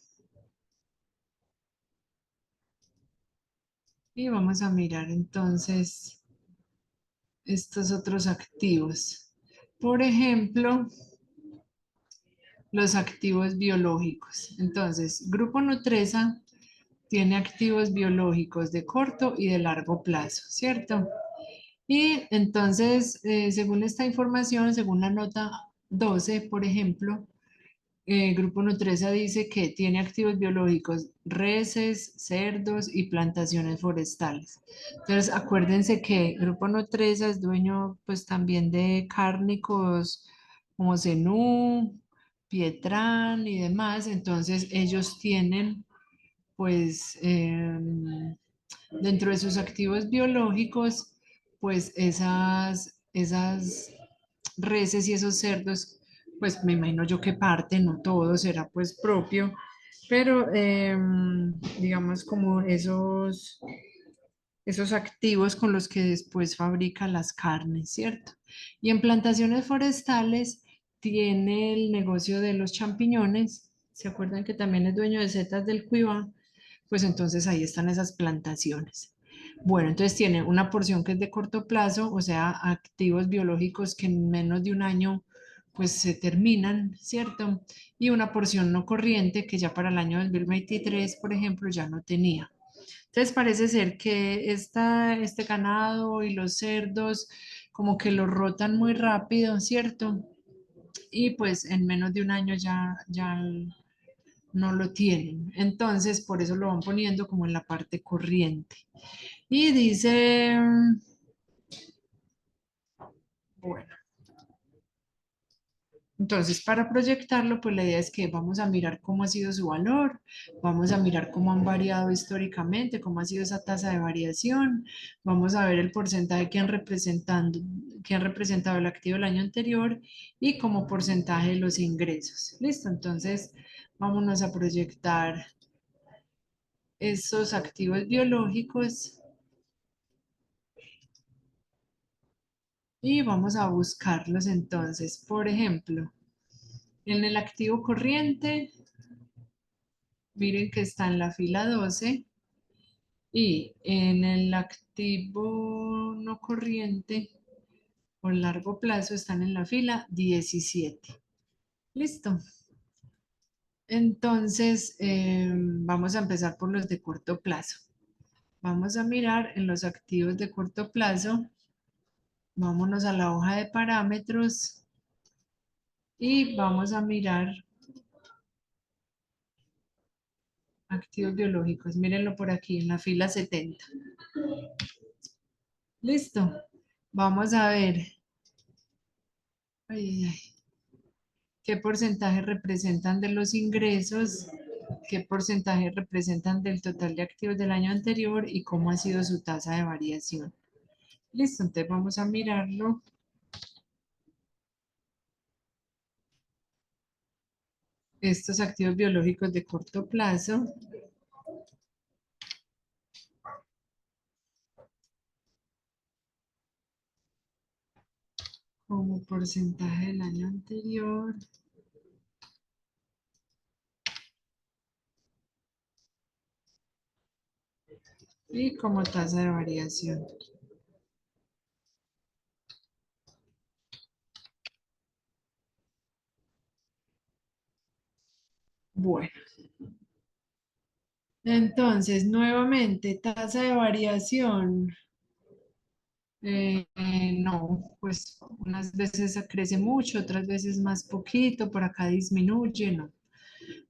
y vamos a mirar entonces estos otros activos. Por ejemplo, los activos biológicos. Entonces, Grupo Nutresa tiene activos biológicos de corto y de largo plazo, ¿cierto? Y entonces, según esta información, según la nota 12, por ejemplo, Grupo Nutresa dice que tiene activos biológicos, reses, cerdos y plantaciones forestales. Entonces, acuérdense que Grupo Nutresa es dueño pues también de cárnicos como Zenú, Pietrán y demás. Entonces, ellos tienen pues dentro de sus activos biológicos pues esas reses y esos cerdos, pues me imagino yo que parte, no todo será pues propio, pero digamos como esos activos con los que después fabrica las carnes, ¿cierto? Y en plantaciones forestales tiene el negocio de los champiñones, ¿se acuerdan que también es dueño de Setas del Cuivá? Pues entonces ahí están esas plantaciones. Bueno, entonces tiene una porción que es de corto plazo, o sea, activos biológicos que en menos de un año pues se terminan, ¿cierto? Y una porción no corriente que ya para el año 2023, por ejemplo, ya no tenía. Entonces parece ser que este ganado y los cerdos como que lo rotan muy rápido, ¿cierto? Y pues en menos de un año ya no lo tienen. Entonces por eso lo van poniendo como en la parte corriente. Y dice, bueno, entonces para proyectarlo, pues la idea es que vamos a mirar cómo ha sido su valor, vamos a mirar cómo han variado históricamente, cómo ha sido esa tasa de variación, vamos a ver el porcentaje que han representado el activo el año anterior y como porcentaje de los ingresos. Listo, entonces vámonos a proyectar esos activos biológicos y vamos a buscarlos entonces. Por ejemplo, en el activo corriente, miren que está en la fila 12 y en el activo no corriente o largo plazo están en la fila 17. Listo. Entonces, vamos a empezar por los de corto plazo. Vamos a mirar en los activos de corto plazo. Vámonos a la hoja de parámetros y vamos a mirar activos biológicos. Mírenlo por aquí en la fila 70. Listo. Vamos a ver. Ay, ay, ay. ¿Qué porcentaje representan de los ingresos? ¿Qué porcentaje representan del total de activos del año anterior? ¿Y cómo ha sido su tasa de variación? Listo, entonces vamos a mirarlo. Estos activos biológicos de corto plazo, como porcentaje del año anterior. y como tasa de variación. Bueno, entonces nuevamente tasa de variación. No, pues unas veces crece mucho, otras veces más poquito, por acá disminuye, no.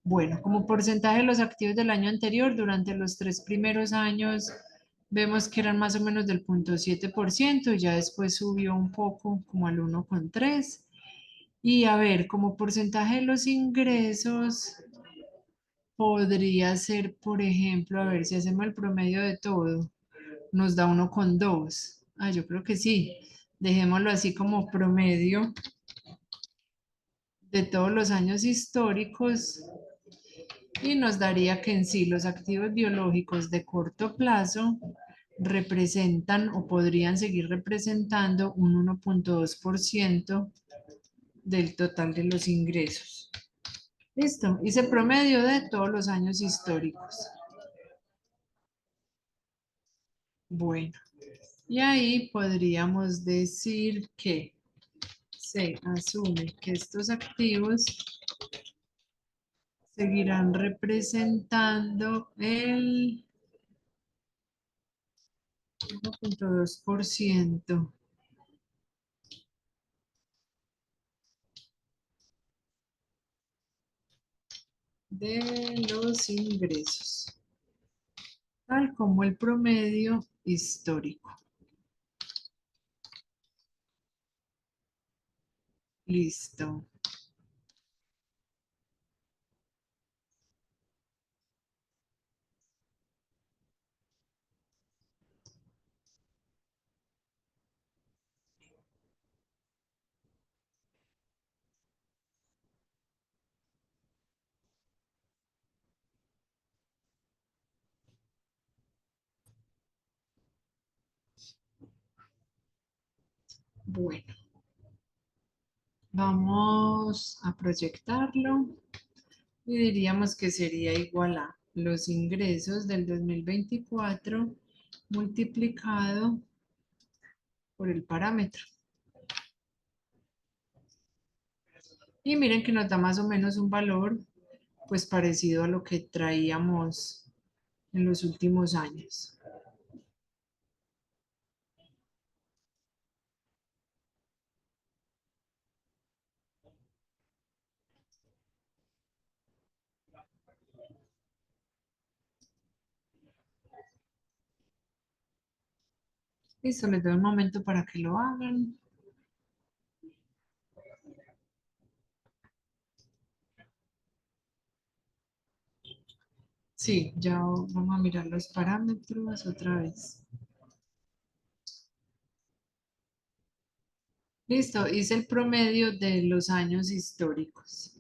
Bueno, como porcentaje de los activos del año anterior, durante los 3 primeros años vemos que eran más o menos del 0,7%, y ya después subió un poco como al 1,3%. Y a ver, como porcentaje de los ingresos, podría ser, por ejemplo, a ver si hacemos el promedio de todo, nos da 1,2. Ah, yo creo que sí. Dejémoslo así como promedio de todos los años históricos y nos daría que en sí los activos biológicos de corto plazo representan o podrían seguir representando un 1,2% del total de los ingresos. Listo, hice promedio de todos los años históricos. Bueno, y ahí podríamos decir que se asume que estos activos seguirán representando el 1,2% de los ingresos, tal como el promedio histórico. Listo. Bueno, vamos a proyectarlo y diríamos que sería igual a los ingresos del 2024 multiplicado por el parámetro. Y miren que nos da más o menos un valor pues parecido a lo que traíamos en los últimos años. Listo, les doy un momento para que lo hagan. Sí, ya vamos a mirar los parámetros otra vez. Listo, hice el promedio de los años históricos.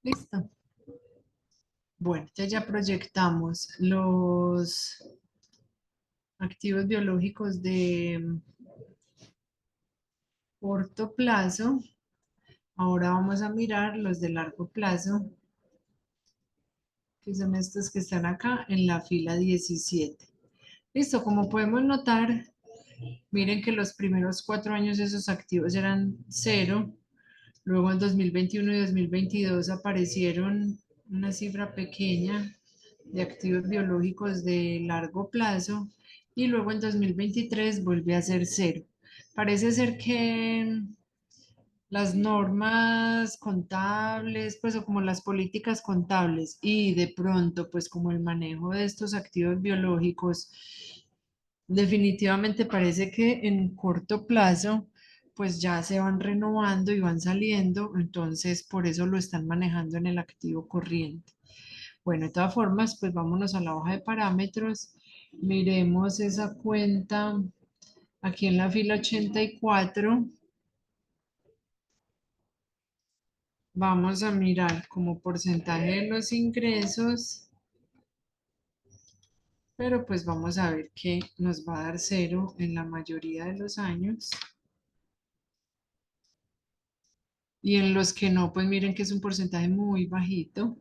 Listo. Bueno, ya proyectamos los activos biológicos de corto plazo. Ahora vamos a mirar los de largo plazo, que son estos que están acá en la fila 17. Listo, como podemos notar, miren que los primeros 4 años esos activos eran cero. Luego en 2021 y 2022 aparecieron una cifra pequeña de activos biológicos de largo plazo y luego en 2023 vuelve a ser cero. Parece ser que las normas contables, pues o como las políticas contables y de pronto, pues como el manejo de estos activos biológicos, definitivamente parece que en corto plazo, pues ya se van renovando y van saliendo, entonces por eso lo están manejando en el activo corriente. Bueno, de todas formas, pues vámonos a la hoja de parámetros, miremos esa cuenta aquí en la fila 84. Vamos a mirar como porcentaje de los ingresos, pero pues vamos a ver que nos va a dar cero en la mayoría de los años. Y en los que no, pues miren que es un porcentaje muy bajito,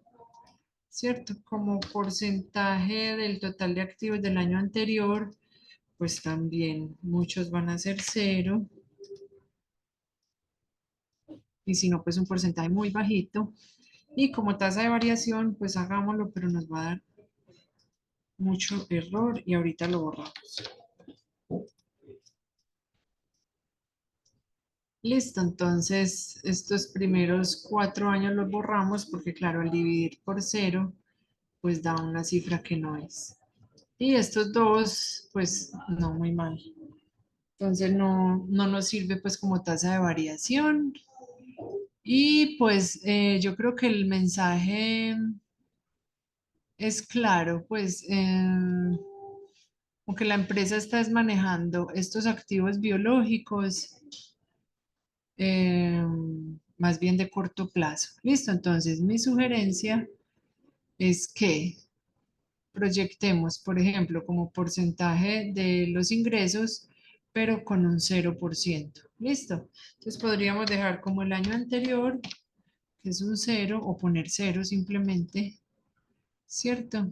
¿cierto? Como porcentaje del total de activos del año anterior, pues también muchos van a ser cero. Y si no, pues un porcentaje muy bajito. Y como tasa de variación, pues hagámoslo, pero nos va a dar mucho error y ahorita lo borramos. Listo, entonces estos primeros 4 años los borramos porque claro, al dividir por cero, pues da una cifra que no es. Y estos dos, pues no, muy mal. Entonces no nos sirve pues como tasa de variación. Y pues yo creo que el mensaje es claro, pues aunque la empresa está manejando estos activos biológicos, más bien de corto plazo. Listo, entonces mi sugerencia es que proyectemos, por ejemplo, como porcentaje de los ingresos, pero con un 0%. Listo. Entonces podríamos dejar como el año anterior, que es un cero, o poner cero simplemente, ¿cierto?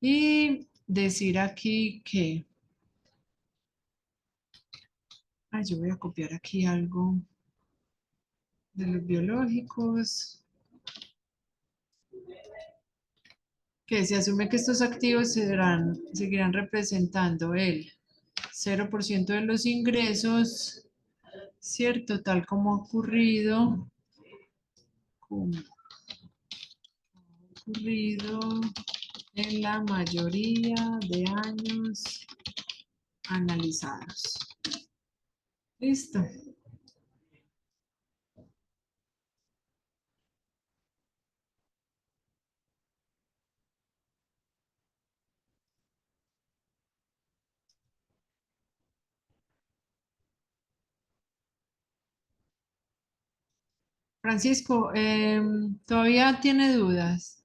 Y decir aquí que, yo voy a copiar aquí algo de los biológicos, que se asume que estos activos seguirán representando el 0% de los ingresos, ¿cierto? Tal como ha ocurrido en la mayoría de años analizados. Listo. Francisco, ¿todavía tiene dudas?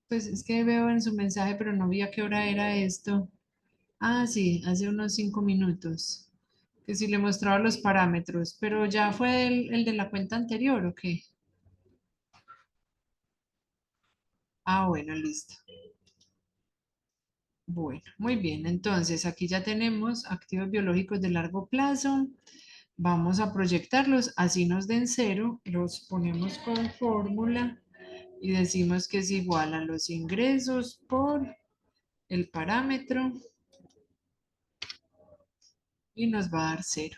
Pues es que veo en su mensaje, pero no vi a qué hora era esto. Ah, sí, hace unos 5 minutos. Que sí le mostraba los parámetros, pero ya fue el de la cuenta anterior, ¿o qué? Ah, bueno, listo. Bueno, muy bien. Entonces, aquí ya tenemos activos biológicos de largo plazo. Vamos a proyectarlos, así nos den cero, los ponemos con fórmula y decimos que es igual a los ingresos por el parámetro y nos va a dar cero.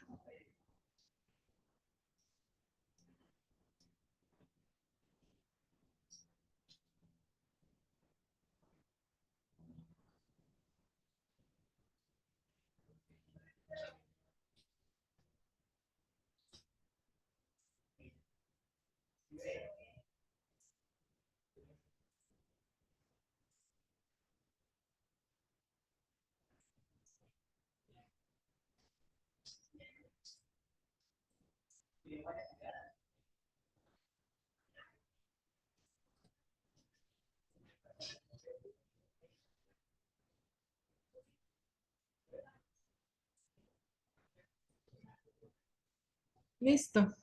Listo.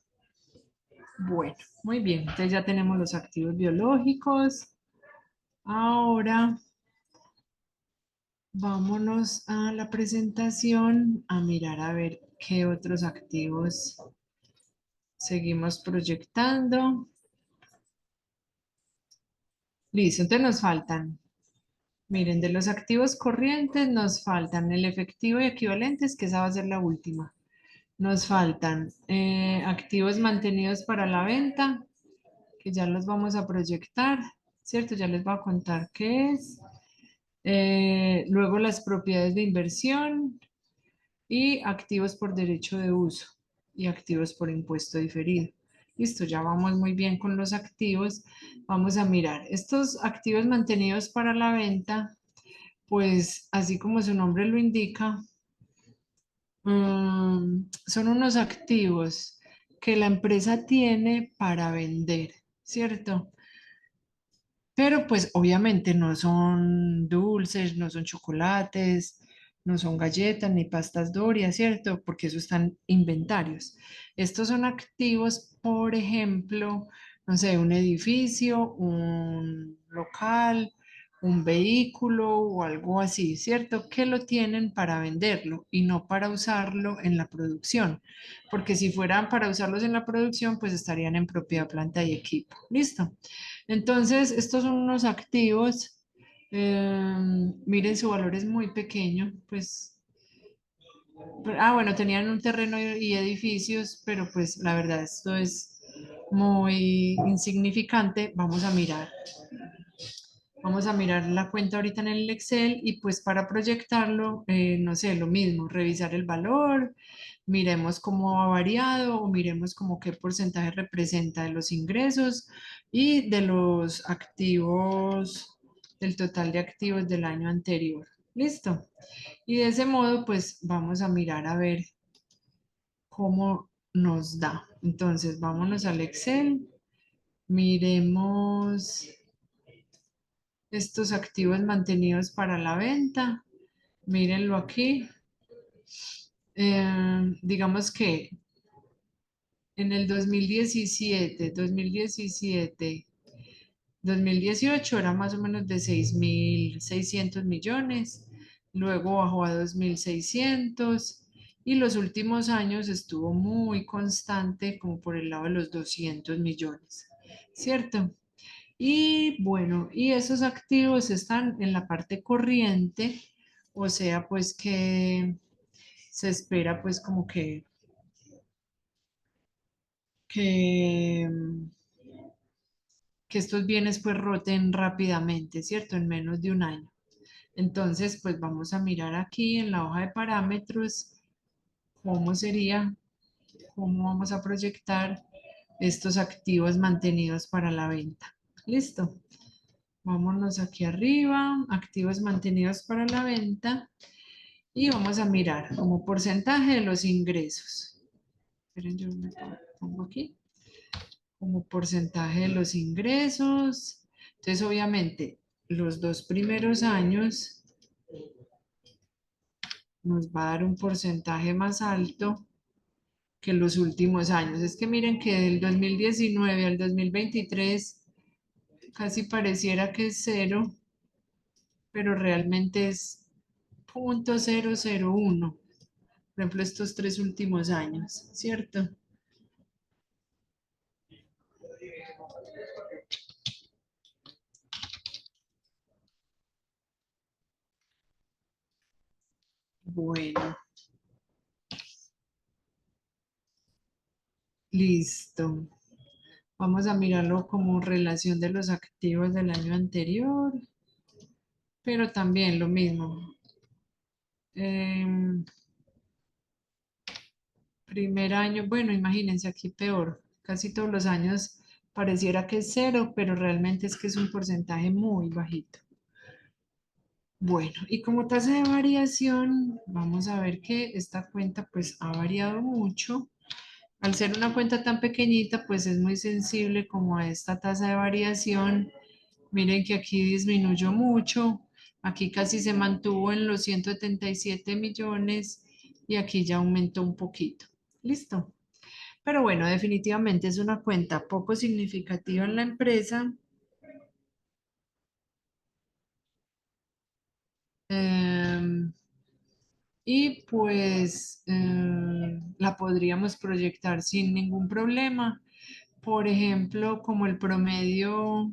Bueno, muy bien. Entonces ya tenemos los activos biológicos. Ahora vámonos a la presentación a mirar a ver qué otros activos seguimos proyectando. Listo, entonces nos faltan Miren, de los activos corrientes nos faltan el efectivo y equivalentes, que esa va a ser la última. Nos faltan activos mantenidos para la venta, que ya los vamos a proyectar, ¿cierto? Ya les voy a contar qué es. Luego las propiedades de inversión y activos por derecho de uso y activos por impuesto diferido. Listo, ya vamos muy bien con los activos. Vamos a mirar estos activos mantenidos para la venta, pues así como su nombre lo indica, son unos activos que la empresa tiene para vender, ¿cierto? Pero pues obviamente no son dulces, no son chocolates, no son galletas ni pastas Doria, ¿cierto? Porque eso están inventarios. Estos son activos, por ejemplo, no sé, un edificio, un local, un vehículo o algo así, ¿cierto? Que lo tienen para venderlo y no para usarlo en la producción. Porque si fueran para usarlos en la producción, pues estarían en propiedad, planta y equipo. ¿Listo? Entonces, estos son unos activos. Miren, su valor es muy pequeño, pues. Bueno, tenían un terreno y edificios, pero pues la verdad esto es muy insignificante. Vamos a mirar la cuenta ahorita en el Excel y pues para proyectarlo, no sé, lo mismo, revisar el valor, miremos cómo ha variado o miremos como qué porcentaje representa de los ingresos y de los activos, del total de activos del año anterior. ¿Listo? Y de ese modo, pues vamos a mirar a ver cómo nos da. Entonces, vámonos al Excel, miremos estos activos mantenidos para la venta. Mírenlo aquí. Digamos que en el 2018 era más o menos de 6.600 millones, luego bajó a 2.600 y los últimos años estuvo muy constante como por el lado de los 200 millones, ¿cierto? Y bueno, y esos activos están en la parte corriente, o sea, pues que se espera pues como que, que estos bienes pues roten rápidamente, ¿cierto? En menos de un año. Entonces, pues vamos a mirar aquí en la hoja de parámetros cómo sería, cómo vamos a proyectar estos activos mantenidos para la venta. Listo. Vámonos aquí arriba, activos mantenidos para la venta y vamos a mirar como porcentaje de los ingresos. Esperen, yo me pongo aquí como porcentaje de los ingresos. Entonces, obviamente, los dos primeros años nos va a dar un porcentaje más alto que los últimos años. Es que miren que del 2019 al 2023 casi pareciera que es cero, pero realmente es 0.001. Por ejemplo, estos tres últimos años, ¿cierto? Bueno, listo. Vamos a mirarlo como relación de los activos del año anterior, pero también lo mismo. Em, Primer año, bueno, imagínense aquí peor. Casi todos los años pareciera que es cero, pero realmente es que es un porcentaje muy bajito. Bueno, y como tasa de variación, vamos a ver que esta cuenta pues ha variado mucho. Al ser una cuenta tan pequeñita, pues es muy sensible como a esta tasa de variación. Miren que aquí disminuyó mucho, aquí casi se mantuvo en los 177 millones y aquí ya aumentó un poquito. ¿Listo? Pero bueno, definitivamente es una cuenta poco significativa en la empresa. em, y pues la podríamos proyectar sin ningún problema. Por ejemplo, como el promedio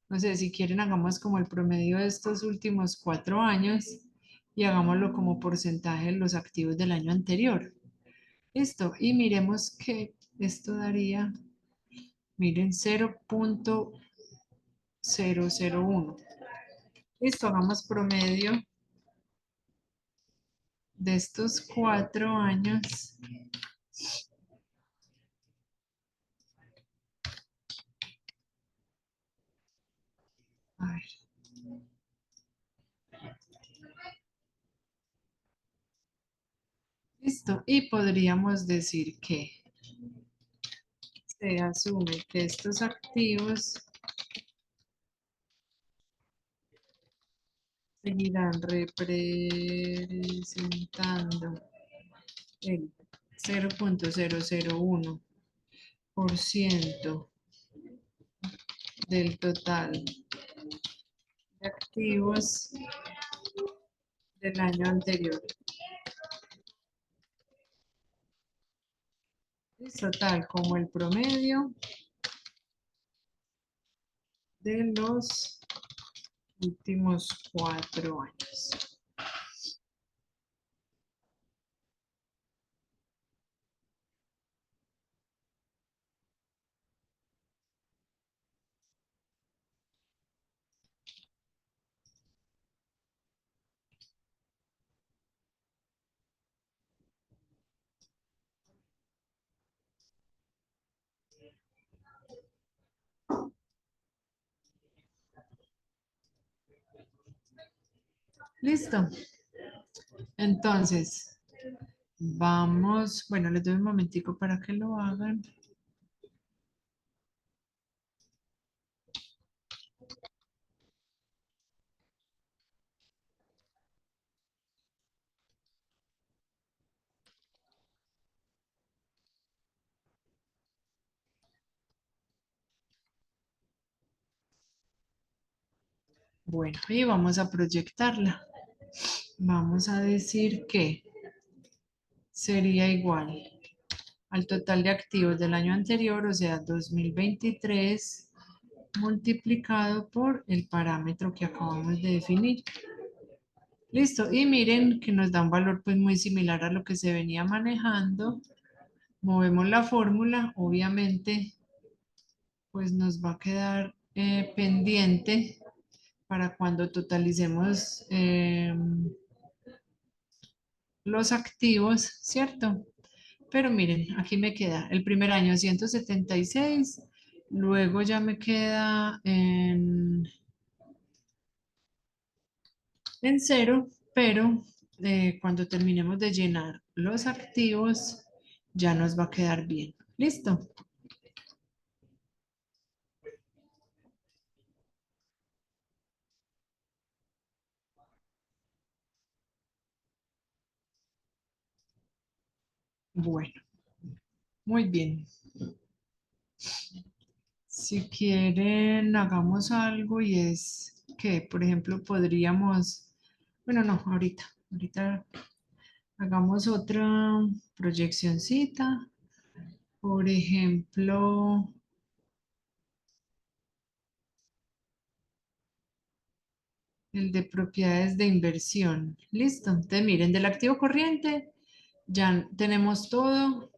No sé, si quieren hagamos como el promedio de estos últimos 4 años y hagámoslo como porcentaje de los activos del año anterior. Listo. Y miremos que esto daría, miren, 0,001. Listo, hagamos promedio de estos 4 años. A ver. Listo. Y podríamos decir que se asume que estos activos seguirán representando el 0,001% del total de activos del año anterior. Listo, tal como el promedio de los últimos 4 años. Listo. Entonces, vamos, bueno, les doy un momentico para que lo hagan. Bueno, y vamos a proyectarla. Vamos a decir que sería igual al total de activos del año anterior, o sea, 2023 multiplicado por el parámetro que acabamos de definir. Listo, y miren que nos da un valor pues muy similar a lo que se venía manejando. Movemos la fórmula, obviamente pues nos va a quedar pendiente para cuando totalicemos los activos, ¿cierto? Pero miren, aquí me queda el primer año 176, luego ya me queda en cero, pero cuando terminemos de llenar los activos, ya nos va a quedar bien. ¿Listo? Bueno, muy bien. Si quieren, hagamos algo y es que, por ejemplo, podríamos, bueno, no, ahorita hagamos otra proyeccioncita. Por ejemplo, el de propiedades de inversión. Listo. Entonces, miren, del activo corriente ya tenemos todo,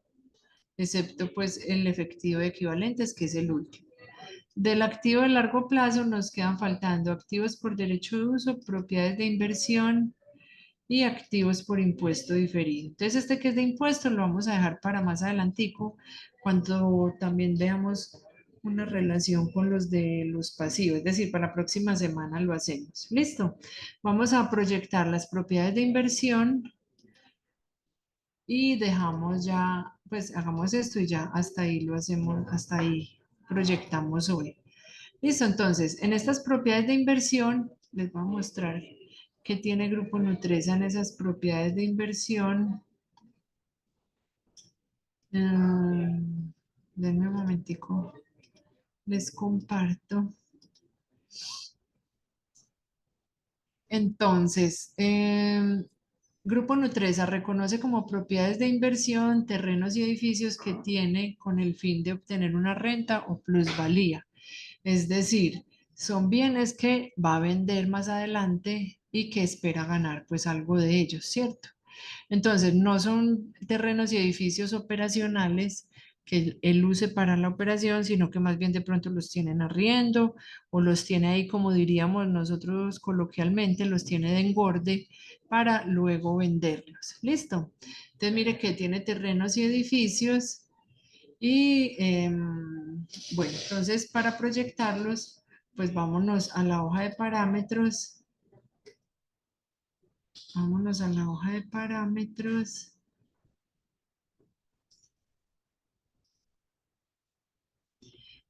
excepto pues el efectivo de equivalentes, que es el último. Del activo de largo plazo nos quedan faltando activos por derecho de uso, propiedades de inversión y activos por impuesto diferido. Entonces, este que es de impuesto lo vamos a dejar para más adelantico, cuando también veamos una relación con los de los pasivos, es decir, para la próxima semana lo hacemos. Listo. Vamos a proyectar las propiedades de inversión y dejamos ya, pues hagamos esto y ya hasta ahí lo hacemos, hasta ahí proyectamos hoy. Listo, entonces, en estas propiedades de inversión, les voy a mostrar que tiene Grupo Nutresa en esas propiedades de inversión. Denme un momentico, les comparto. Entonces, Grupo Nutresa reconoce como propiedades de inversión terrenos y edificios que tiene con el fin de obtener una renta o plusvalía. Es decir, son bienes que va a vender más adelante y que espera ganar pues algo de ellos, ¿cierto? Entonces, no son terrenos y edificios operacionales que él use para la operación, sino que más bien de pronto los tienen arriendo o los tiene ahí, como diríamos nosotros coloquialmente, los tiene de engorde para luego venderlos. ¿Listo? Entonces, mire que tiene terrenos y edificios y bueno, entonces para proyectarlos, pues vámonos a la hoja de parámetros. Vámonos a la hoja de parámetros.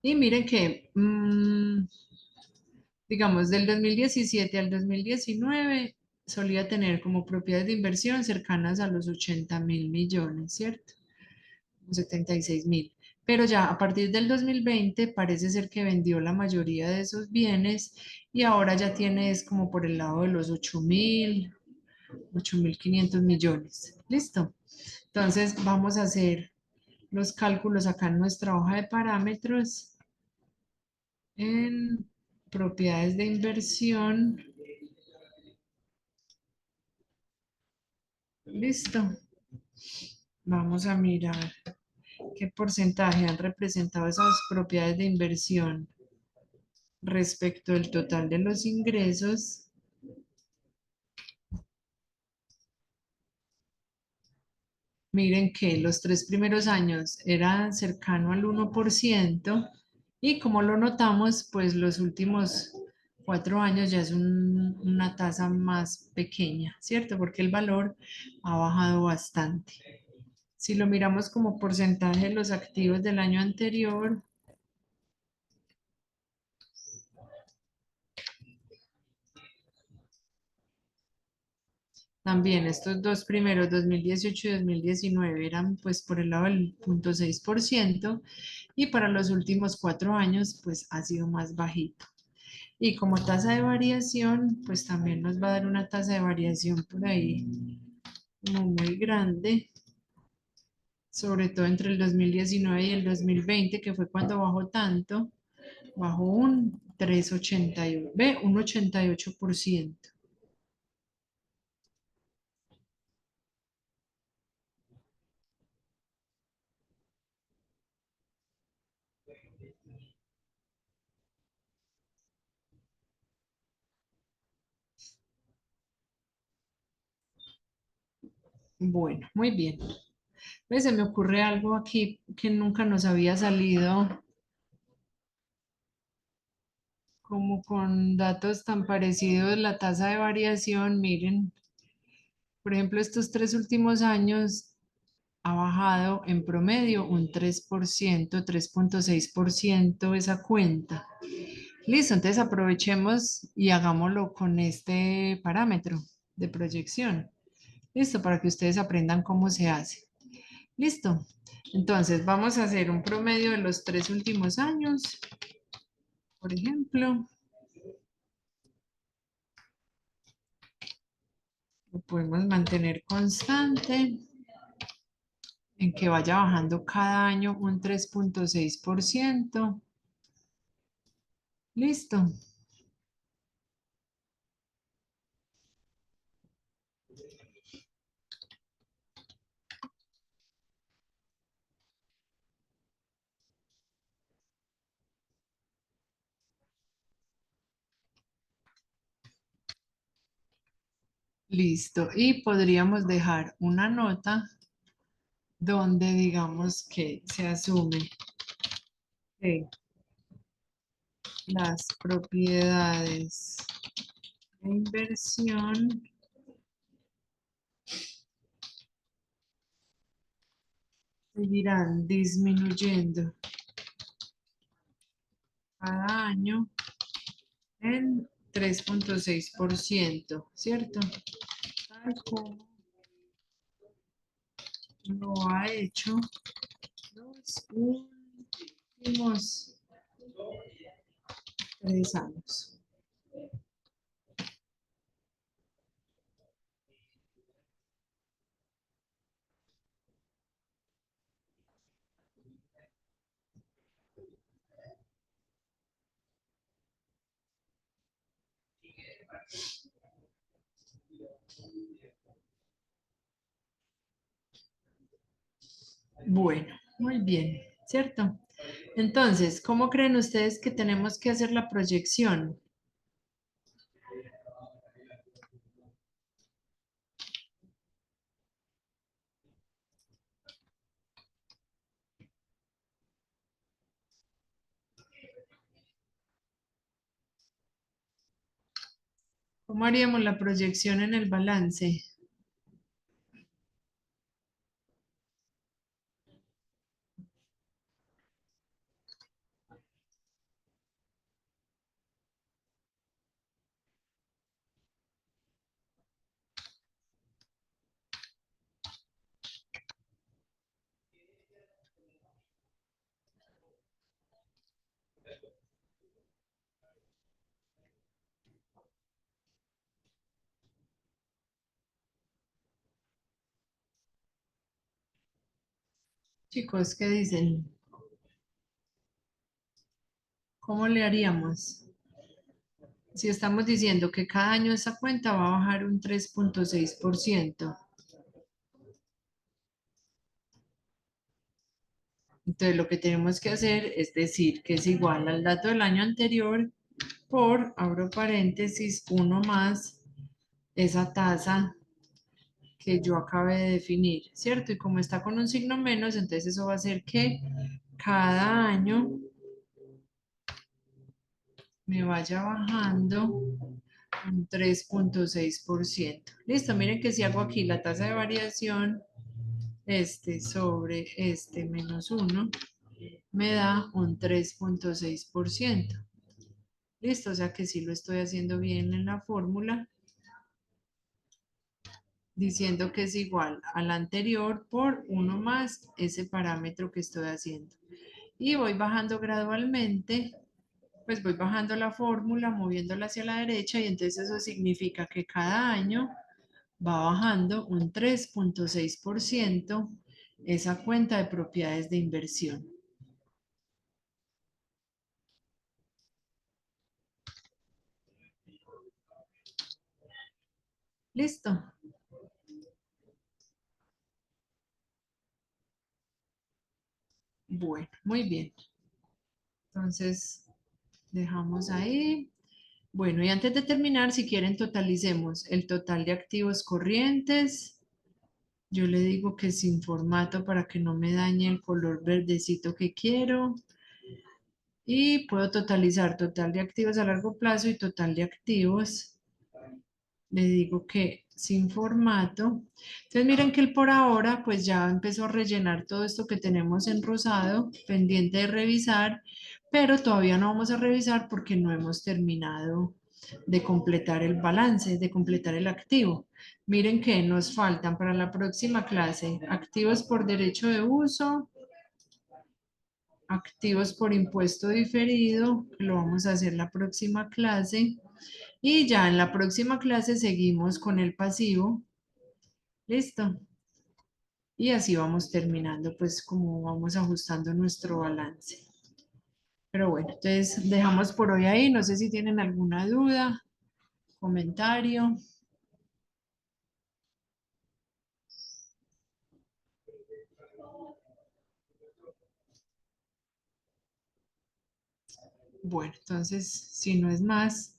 Y miren que, digamos, del 2017 al 2019 solía tener como propiedades de inversión cercanas a los 80.000 millones, ¿cierto? 76.000. Pero ya a partir del 2020 parece ser que vendió la mayoría de esos bienes y ahora ya tiene es como por el lado de los 8.500 millones. ¿Listo? Entonces vamos a hacer los cálculos acá en nuestra hoja de parámetros en propiedades de inversión. Listo. Vamos a mirar qué porcentaje han representado esas propiedades de inversión respecto del total de los ingresos. Miren que los 3 primeros años era cercano al 1% y como lo notamos, pues los últimos 4 años ya es una tasa más pequeña, ¿cierto? Porque el valor ha bajado bastante. Si lo miramos como porcentaje de los activos del año anterior, también estos dos primeros, 2018 y 2019, eran pues por el lado del 0,6% y para los últimos 4 años pues ha sido más bajito. Y como tasa de variación, pues también nos va a dar una tasa de variación por ahí como muy grande, sobre todo entre el 2019 y el 2020, que fue cuando bajó tanto, bajó un 3,88, ve, un 88%. Bueno, muy bien. Pues se me ocurre algo aquí que nunca nos había salido, como con datos tan parecidos, la tasa de variación, miren, por ejemplo, estos 3 últimos años ha bajado en promedio un 3%, 3,6% esa cuenta. Listo, entonces aprovechemos y hagámoslo con este parámetro de proyección. Listo, para que ustedes aprendan cómo se hace. Listo. Entonces vamos a hacer un promedio de los 3 últimos años, por ejemplo. Lo podemos mantener constante en que vaya bajando cada año un 3,6%. Listo. Listo. Y podríamos dejar una nota donde digamos que se asume que las propiedades de inversión seguirán disminuyendo cada año en 3,6%, ¿cierto? Tal como lo ha hecho los últimos 3 años. Bueno, muy bien, ¿cierto? Entonces, ¿cómo creen ustedes que tenemos que hacer la proyección? ¿Cómo haríamos la proyección en el balance? Chicos, ¿qué dicen? ¿Cómo le haríamos? Si estamos diciendo que cada año esa cuenta va a bajar un 3,6%. Entonces, lo que tenemos que hacer es decir que es igual al dato del año anterior por, abro paréntesis, uno más esa tasa que yo acabé de definir, ¿cierto? Y como está con un signo menos, entonces eso va a hacer que cada año me vaya bajando un 3,6%. Listo, miren que si hago aquí la tasa de variación, este sobre este menos uno, me da un 3,6%. Listo, o sea que sí lo estoy haciendo bien en la fórmula, diciendo que es igual al anterior por uno más ese parámetro que estoy haciendo. Y voy bajando gradualmente, pues voy bajando la fórmula, moviéndola hacia la derecha y entonces eso significa que cada año va bajando un 3,6% esa cuenta de propiedades de inversión. ¿Listo? Bueno, muy bien. Entonces, dejamos ahí. Bueno, y antes de terminar, si quieren, totalicemos el total de activos corrientes. Yo le digo que sin formato para que no me dañe el color verdecito que quiero. Y puedo totalizar total de activos a largo plazo y total de activos. Le digo que sin formato. Entonces miren que él por ahora pues ya empezó a rellenar todo esto que tenemos en rosado, pendiente de revisar, pero todavía no vamos a revisar porque no hemos terminado de completar el balance, de completar el activo. Miren que nos faltan para la próxima clase activos por derecho de uso, activos por impuesto diferido, que lo vamos a hacer la próxima clase. Y ya en la próxima clase seguimos con el pasivo. Listo. Y así vamos terminando, pues como vamos ajustando nuestro balance. Pero bueno, entonces dejamos por hoy ahí. No sé si tienen alguna duda, comentario. Bueno, entonces si no es más,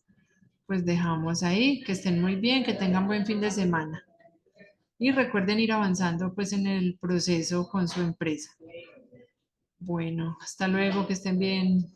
pues dejamos ahí. Que estén muy bien, que tengan buen fin de semana. Y recuerden ir avanzando pues en el proceso con su empresa. Bueno, hasta luego, que estén bien.